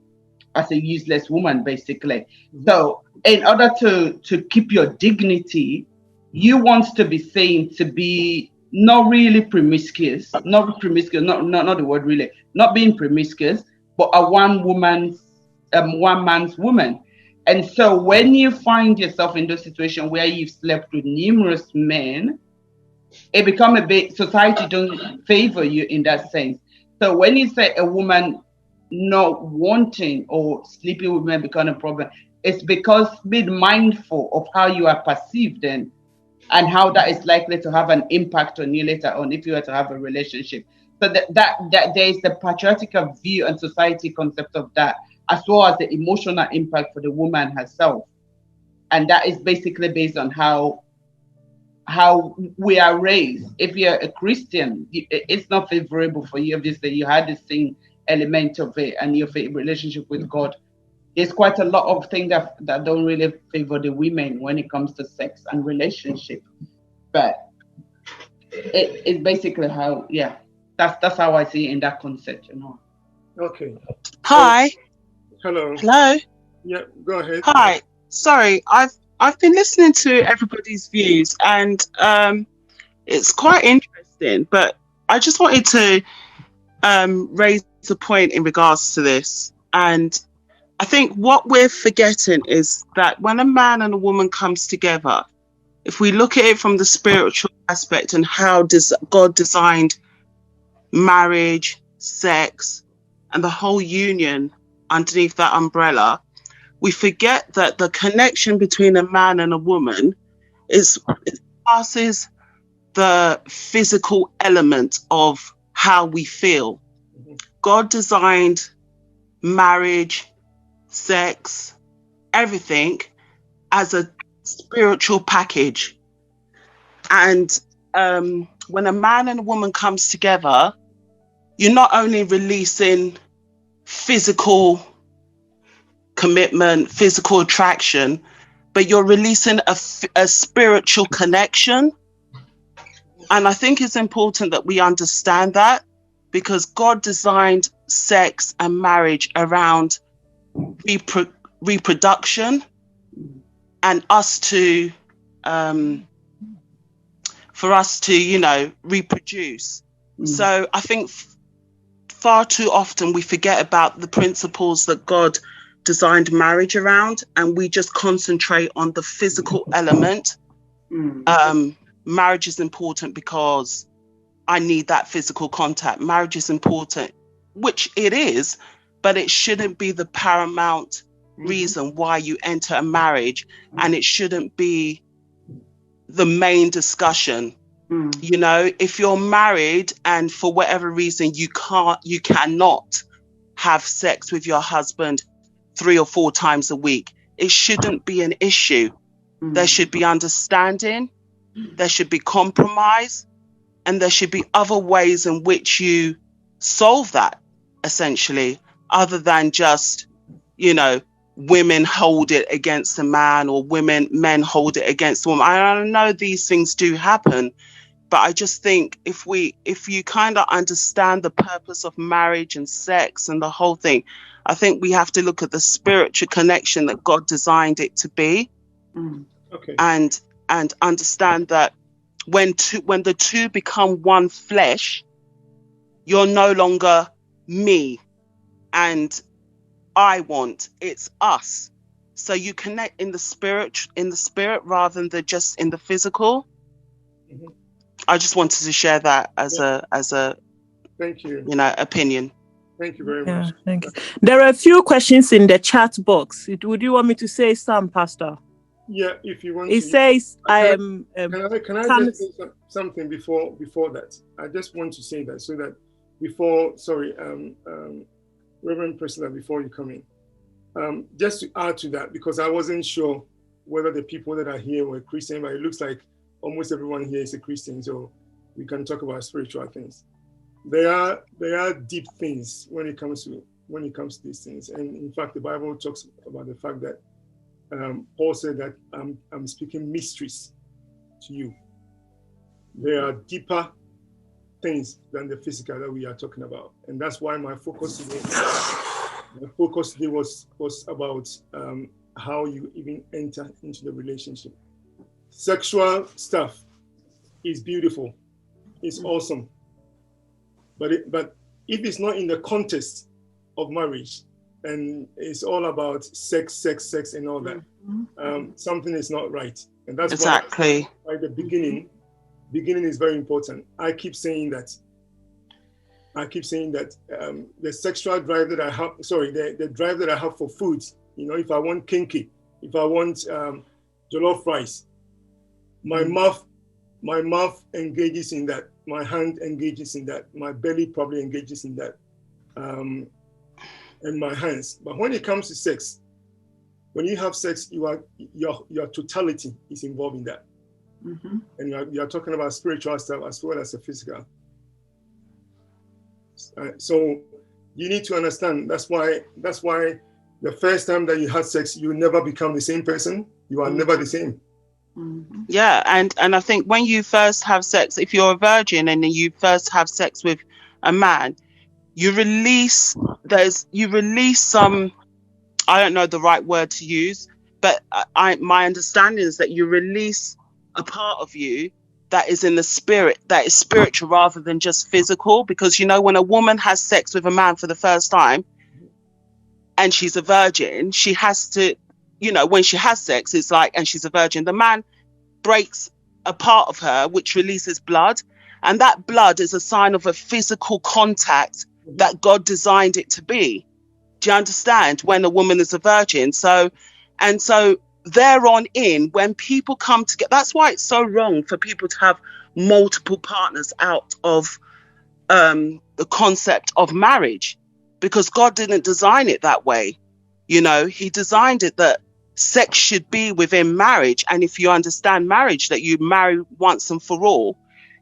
useless woman, basically. So in order to keep your dignity, you want to be seen to be not really promiscuous, not the word really, not being promiscuous, but a one man's woman. And so when you find yourself in those situations where you've slept with numerous men, it becomes a bit, society don't favor you in that sense. So when you say a woman not wanting or sleeping with men become a problem, it's because being mindful of how you are perceived and how that is likely to have an impact on you later on if you were to have a relationship. So that there is the patriarchal view and society concept of that, as well as the emotional impact for the woman herself. And that is basically based on how we are raised. If you're a Christian, it's not favorable for you. Obviously, you had the same element of it and your relationship with God. There's quite a lot of things that don't really favor the women when it comes to sex and relationship. But it's basically how, yeah, that's how I see it in that concept, you know. Okay. Hi. Hello. Hello. Yeah, go ahead. Hi. Sorry, I've been listening to everybody's views and it's quite interesting, but I just wanted to raise a point in regards to this. And I think what we're forgetting is that when a man and a woman comes together, if we look at it from the spiritual aspect and how God designed marriage, sex, and the whole union underneath that umbrella, we forget that the connection between a man and a woman passes the physical element of how we feel. God designed marriage, sex, everything as a spiritual package. And when a man and a woman comes together, you're not only releasing physical commitment, physical attraction, but you're releasing a spiritual connection. And I think it's important that we understand that, because God designed sex and marriage around reproduction and for us to reproduce. So I think far too often we forget about the principles that God designed marriage around, and we just concentrate on the physical element. Marriage is important because I need that physical contact. Marriage is important, which it is, but it shouldn't be the paramount reason why you enter a marriage, and it shouldn't be the main discussion You know, if you're married and for whatever reason you cannot have sex with your husband 3 or 4 times a week, it shouldn't be an issue. There should be understanding, there should be compromise, and there should be other ways in which you solve that, essentially, other than just, you know, women hold it against a man or men hold it against a woman. I know these things do happen, but I just think if you kind of understand the purpose of marriage and sex and the whole thing, I think we have to look at the spiritual connection that God designed it to be. Okay. And understand that when the two become one flesh, you're no longer me and I want, it's us. So you connect in the spirit rather than just in the physical. I just wanted to share that as a Thank you. Opinion. Thank you very much. Thank you. There are a few questions in the chat box. Would you want me to say some, Pastor? Yeah, if you want. It says, Can I just say something before that? I just want to say that so that Reverend Priscilla, before you come in, just to add to that, because I wasn't sure whether the people that are here were Christian, but it looks like almost everyone here is a Christian, so we can talk about spiritual things. There are deep things when it comes to these things, and in fact, the Bible talks about the fact that Paul said that I'm speaking mysteries to you. There are deeper things than the physical that we are talking about, and that's why my focus today was about how you even enter into the relationship. Sexual stuff is beautiful, it's awesome, but if it's not in the context of marriage and it's all about sex and all that, something is not right. And that's exactly why the beginning is very important. I keep saying that the sexual drive that I have, the drive that I have for food, if I want kinky, if I want jollof rice, my mouth engages in that, my hand engages in that, my belly probably engages in that, and my hands. But when it comes to sex, when you have sex, your totality is involved in that. And you are talking about spiritual stuff as well as the physical. So you need to understand, that's why the first time that you had sex, you never become the same person. You are never the same. Yeah, and I think when you first have sex, if you're a virgin and you first have sex with a man, you release some, I don't know the right word to use, but my understanding is that you release a part of you that is in the spirit, that is spiritual rather than just physical. Because when a woman has sex with a man for the first time and she's a virgin, she has to, when she has sex, it's like, and she's a virgin, the man breaks a part of her which releases blood, and that blood is a sign of a physical contact that God designed it to be. Do you understand? When a woman is a virgin. So thereon in, when people come together, that's why it's so wrong for people to have multiple partners out of the concept of marriage, because God didn't design it that way. He designed it that sex should be within marriage. And if you understand marriage, that you marry once and for all,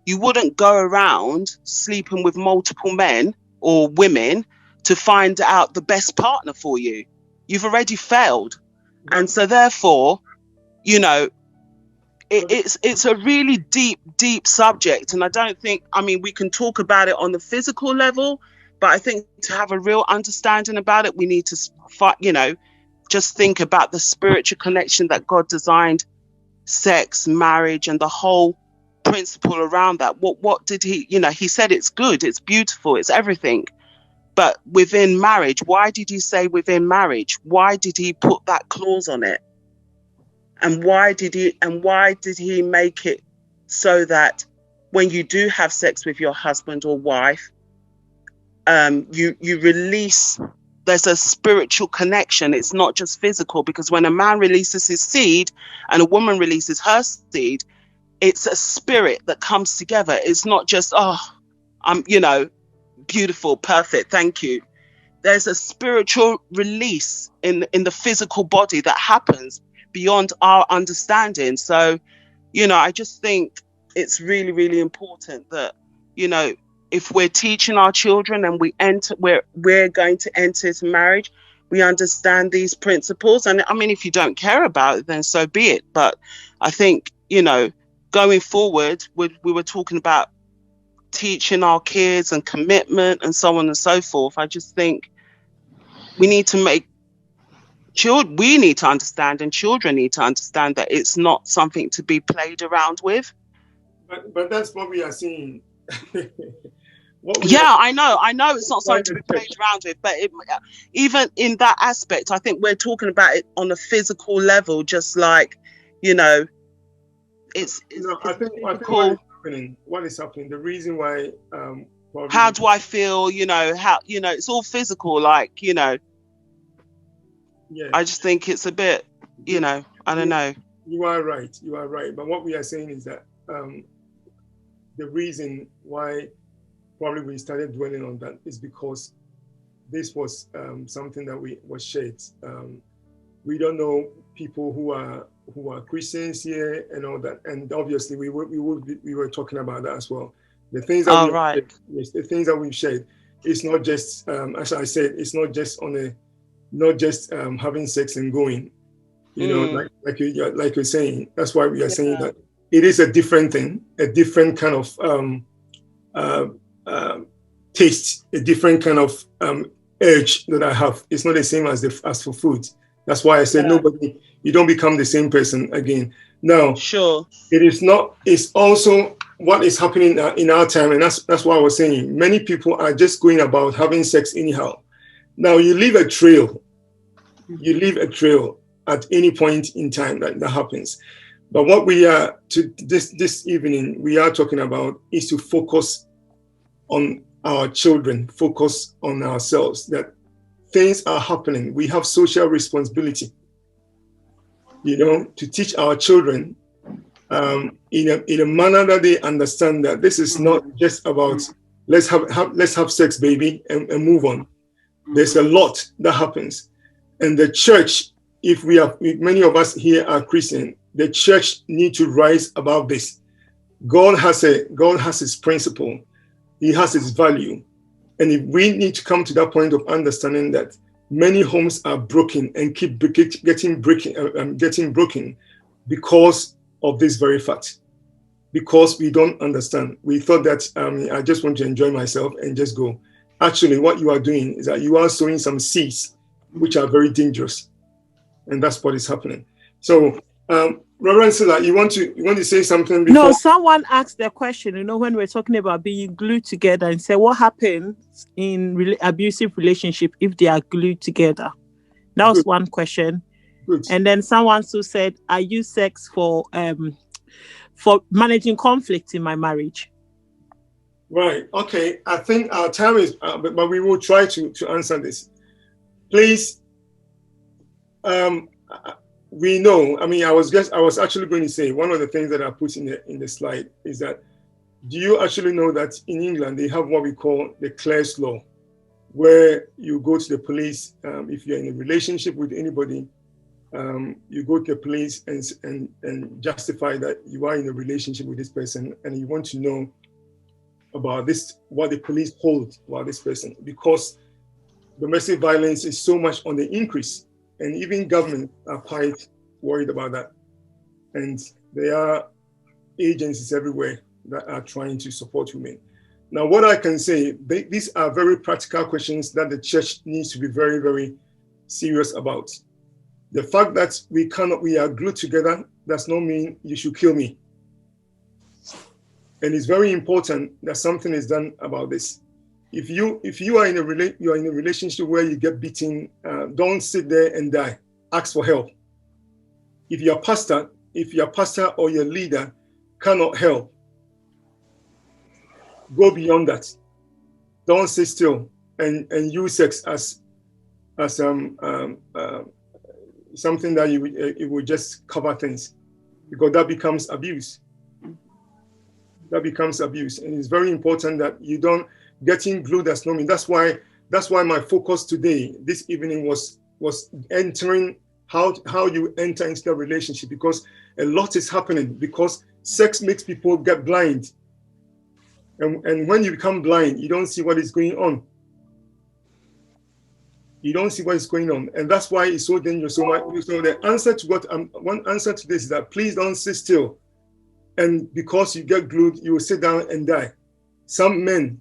you wouldn't go around sleeping with multiple men or women to find out the best partner for you. You've already failed. And so therefore, it's a really deep subject. And I don't think, we can talk about it on the physical level, but I think to have a real understanding about it, we need to just think about the spiritual connection that God designed sex, marriage, and the whole principle around that. What did he, he said it's good, it's beautiful, it's everything. But within marriage, why did he say within marriage? Why did he put that clause on it? And why did he make it so that when you do have sex with your husband or wife, you release, there's a spiritual connection. It's not just physical, because when a man releases his seed and a woman releases her seed, it's a spirit that comes together. It's not just, oh, I'm, you know, beautiful, perfect, thank you. There's a spiritual release in the physical body that happens beyond our understanding. So, you know, I just think it's really, really important that, you know, if we're teaching our children and we're going to enter into marriage, we understand these principles. And I mean, if you don't care about it, then so be it. But I think, you know, going forward, we were talking about teaching our kids and commitment and so on and so forth. I just think we need to we need to understand, and children need to understand, that it's not something to be played around with. But that's what we are seeing. I know it's not something to be played around with, but even in that aspect, I think we're talking about it on a physical level, just like, you know, it's I think what is happening, the reason why how do I feel, you know, how, you know, it's all physical, like, you know. Yeah. I just think it's a bit, you know, I don't know. You are right. But what we are saying is that the reason why probably we started dwelling on that is because this was something that was shared. We don't know people who are Christians here and all that, and obviously we were talking about that as well. The things that the things that we've shared, it's not just as I said, it's not just having sex and going, you know, like you're saying. That's why we are saying that it is a different thing, a different kind of taste, a different kind of urge that I have. It's not the same as for food. That's why I said you don't become the same person again. Now, sure, it is not. It's also what is happening in our time, and that's why I was saying many people are just going about having sex anyhow. Now you leave a trail. You leave a trail at any point in time that happens. But what we are this evening we are talking about is to focus on our children, focus on ourselves. That things are happening. We have social responsibility, you know, to teach our children in a manner that they understand that this is not just about let's have sex, baby, and move on. There's a lot that happens, and the church, if many of us here are Christian, the church need to rise above this. God has his principle, he has his value, and if we need to come to that point of understanding that many homes are broken and keep getting broken because of this very fact, because we don't understand. We thought that I just want to enjoy myself and just go. Actually, what you are doing is that you are sowing some seeds which are very dangerous, and that's what is happening. So, Reverend Silla, you want to say something before? No, someone asked the question, you know, when we're talking about being glued together, and say what happens in abusive relationship if they are glued together. That was one question. Good. And then someone who said, I use sex for managing conflict in my marriage. Right. Okay. I think our time is, but we will try to answer this. Please. We know. I mean, I was actually going to say one of the things that I put in the slide is that, do you actually know that in England they have what we call the Clare's Law, where you go to the police if you're in a relationship with anybody. You go to the police and justify that you are in a relationship with this person, and you want to know about this, what the police hold about this person, because domestic violence is so much on the increase, and even government are quite worried about that. And there are agencies everywhere that are trying to support women. Now, what I can say, these are very practical questions that the church needs to be very, very serious about. The fact that we are glued together does not mean you should kill me. And it's very important that something is done about this. If you are in a relationship where you get beaten, don't sit there and die. Ask for help. If your pastor or your leader cannot help, go beyond that. Don't sit still and use sex as something that it will just cover things, because that becomes abuse. that becomes abuse. And it's very important that you don't getting glued as norming. That's why my focus today, this evening, was entering how you enter into a relationship, because a lot is happening, because sex makes people get blind. And when you become blind, you don't see what is going on. You don't see what is going on. And that's why it's so dangerous. So the answer to one answer to this is that please don't sit still. And because you get glued, you will sit down and die. Some men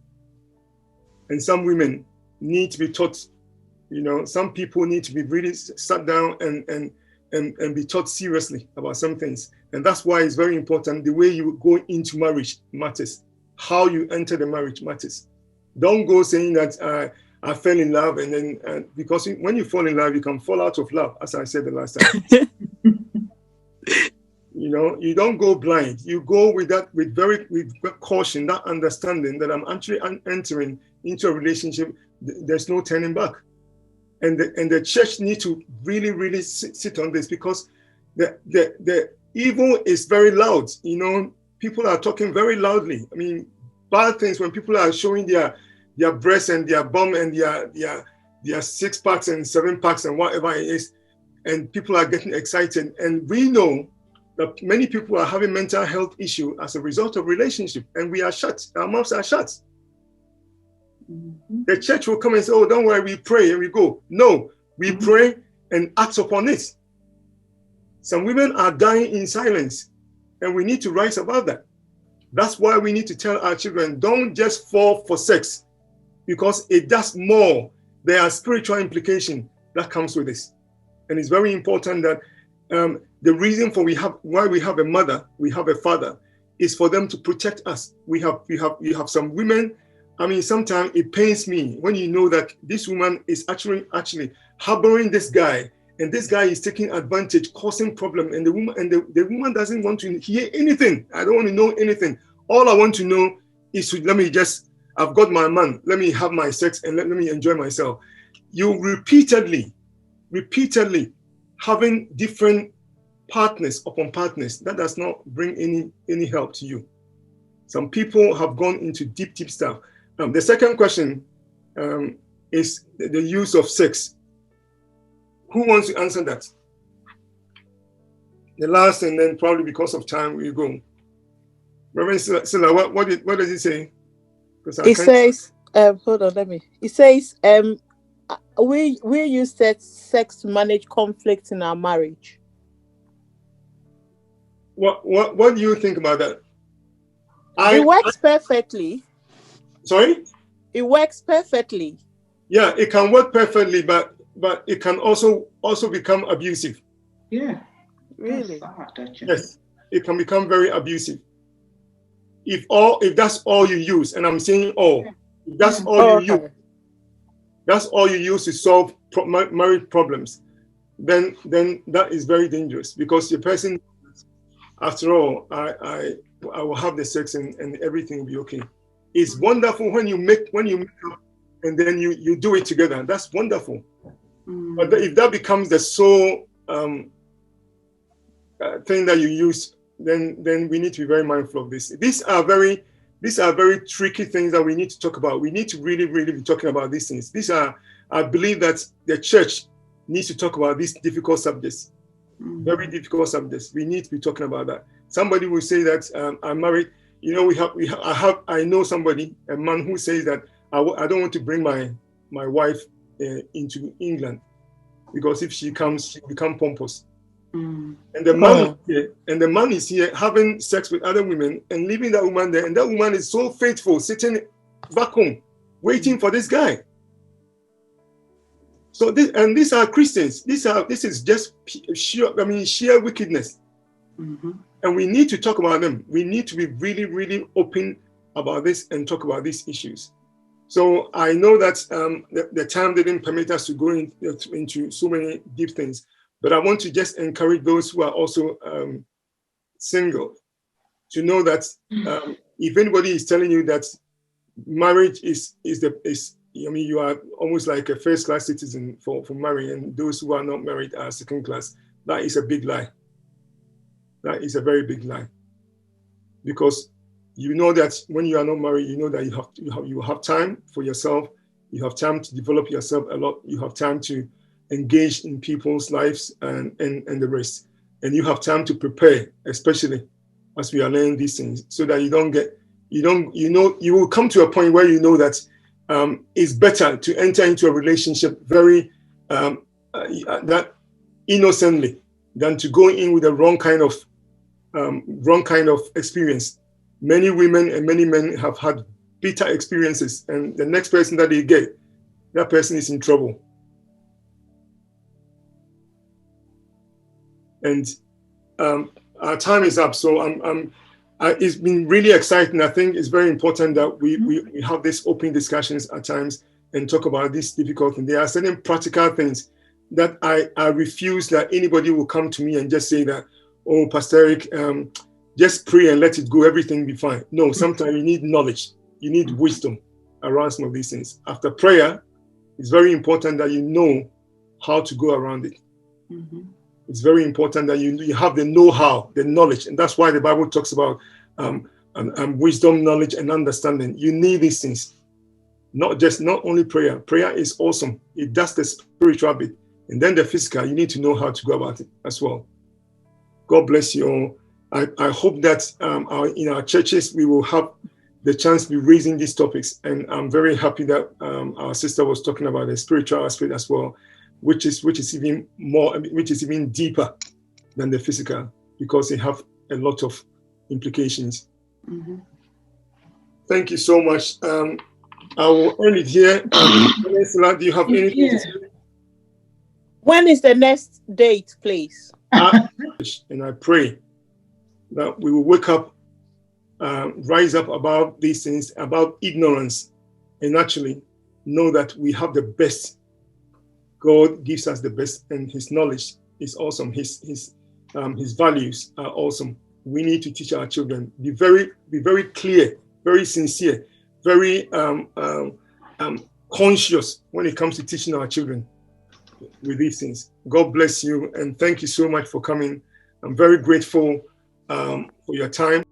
and some women need to be taught, some people need to be really sat down and be taught seriously about some things. And that's why it's very important. The way you go into marriage matters. How you enter the marriage matters. Don't go saying that I fell in love, and then because when you fall in love, you can fall out of love, as I said the last time. You don't go blind. You go with caution, that understanding that I'm actually entering into a relationship. There's no turning back, and the church needs to really, really sit on this, because the evil is very loud. People are talking very loudly. I mean, bad things when people are showing their breasts and their bum and their 6-packs and 7-packs and whatever it is, and people are getting excited. And we know that many people are having mental health issue as a result of relationship, and we are shut. Our mouths are shut. Mm-hmm. The church will come and say, "Oh, don't worry, we pray and we go." No, we pray and act upon it. Some women are dying in silence, and we need to rise above that. That's why we need to tell our children, don't just fall for sex, because it does more. There are spiritual implications that comes with this. And it's very important that the reason for why we have a mother, we have a father, is for them to protect us. You have some women. I mean, sometimes it pains me when you know that this woman is actually harboring this guy, and this guy is taking advantage, causing problem, and the woman doesn't want to hear anything. I don't want to know anything. All I want to know is I've got my man, let me have my sex and let me enjoy myself. You repeatedly having different partners upon partners, that does not bring any help to you. Some people have gone into deep stuff. The second question is the use of sex. Who wants to answer that? The last, and then probably because of time, we go. Reverend Silla, what does it say? It says, hold on, it says, we use sex to manage conflict in our marriage. What do you think about that? It works perfectly. Sorry? It works perfectly. Yeah, it can work perfectly, but it can also become abusive. Yeah. Really? Yes, it can become very abusive. If that's all you use, and I'm saying all, if that's all you use, that's all you use to solve marriage problems, then that is very dangerous, because the person, after all, I will have the sex and everything will be okay. It's wonderful when you make up and then you do it together. That's wonderful. But if that becomes the sole thing that you use, then we need to be very mindful of this. These are very tricky things that we need to talk about. We need to really, really be talking about these things. I believe that the church needs to talk about these difficult subjects, very difficult subjects. We need to be talking about that. Somebody will say that I'm married. I know somebody, a man who says that I don't want to bring my wife into England, because if she comes, she become pompous. And the man is here having sex with other women and leaving that woman there, and that woman is so faithful, sitting back home waiting for this guy. So these are Christians. This is just sheer wickedness. And we need to talk about them. We need to be really, really open about this and talk about these issues. So I know that the time didn't permit us to go into so many deep things, but I want to just encourage those who are also single to know that if anybody is telling you that marriage is you are almost like a first-class citizen for marrying, and those who are not married are second class, that is a big lie. That is a very big lie, because You know that when you are not married, you know that you have time for yourself. You have time to develop yourself a lot. You have time to engage in people's lives and the rest. And you have time to prepare, especially as we are learning these things, so that you will come to a point where you know that it's better to enter into a relationship very that innocently than to go in with the wrong kind of experience. Many women and many men have had bitter experiences, and the next person that they get, that person is in trouble. And our time is up, so it's been really exciting. I think it's very important that we have these open discussions at times and talk about these difficult things. There are certain practical things that I refuse that anybody will come to me and just say that, oh, Pastor Eric, just pray and let it go, everything be fine. No, sometimes you need knowledge, you need wisdom around some of these things. After prayer, it's very important that you know how to go around it. Mm-hmm. It's very important that you have the know-how, the knowledge, and that's why the Bible talks about wisdom, knowledge, and understanding. You need these things, not only prayer. Prayer is awesome. It does the spiritual bit, and then the physical. You need to know how to go about it as well. God bless you all. I hope that in our churches we will have the chance to be raising these topics, and I'm very happy that our sister was talking about the spiritual aspect as well, which is even deeper than the physical, because they have a lot of implications. Mm-hmm. Thank you so much. I will end it here. Do you have anything to say? When is the next date, please? And I pray that we will wake up, rise up above these things, about ignorance, and actually know that we have the best. God gives us the best, and His knowledge is awesome. His values are awesome. We need to teach our children. Be very clear, very sincere, very conscious when it comes to teaching our children with these things. God bless you, and thank you so much for coming. I'm very grateful for your time.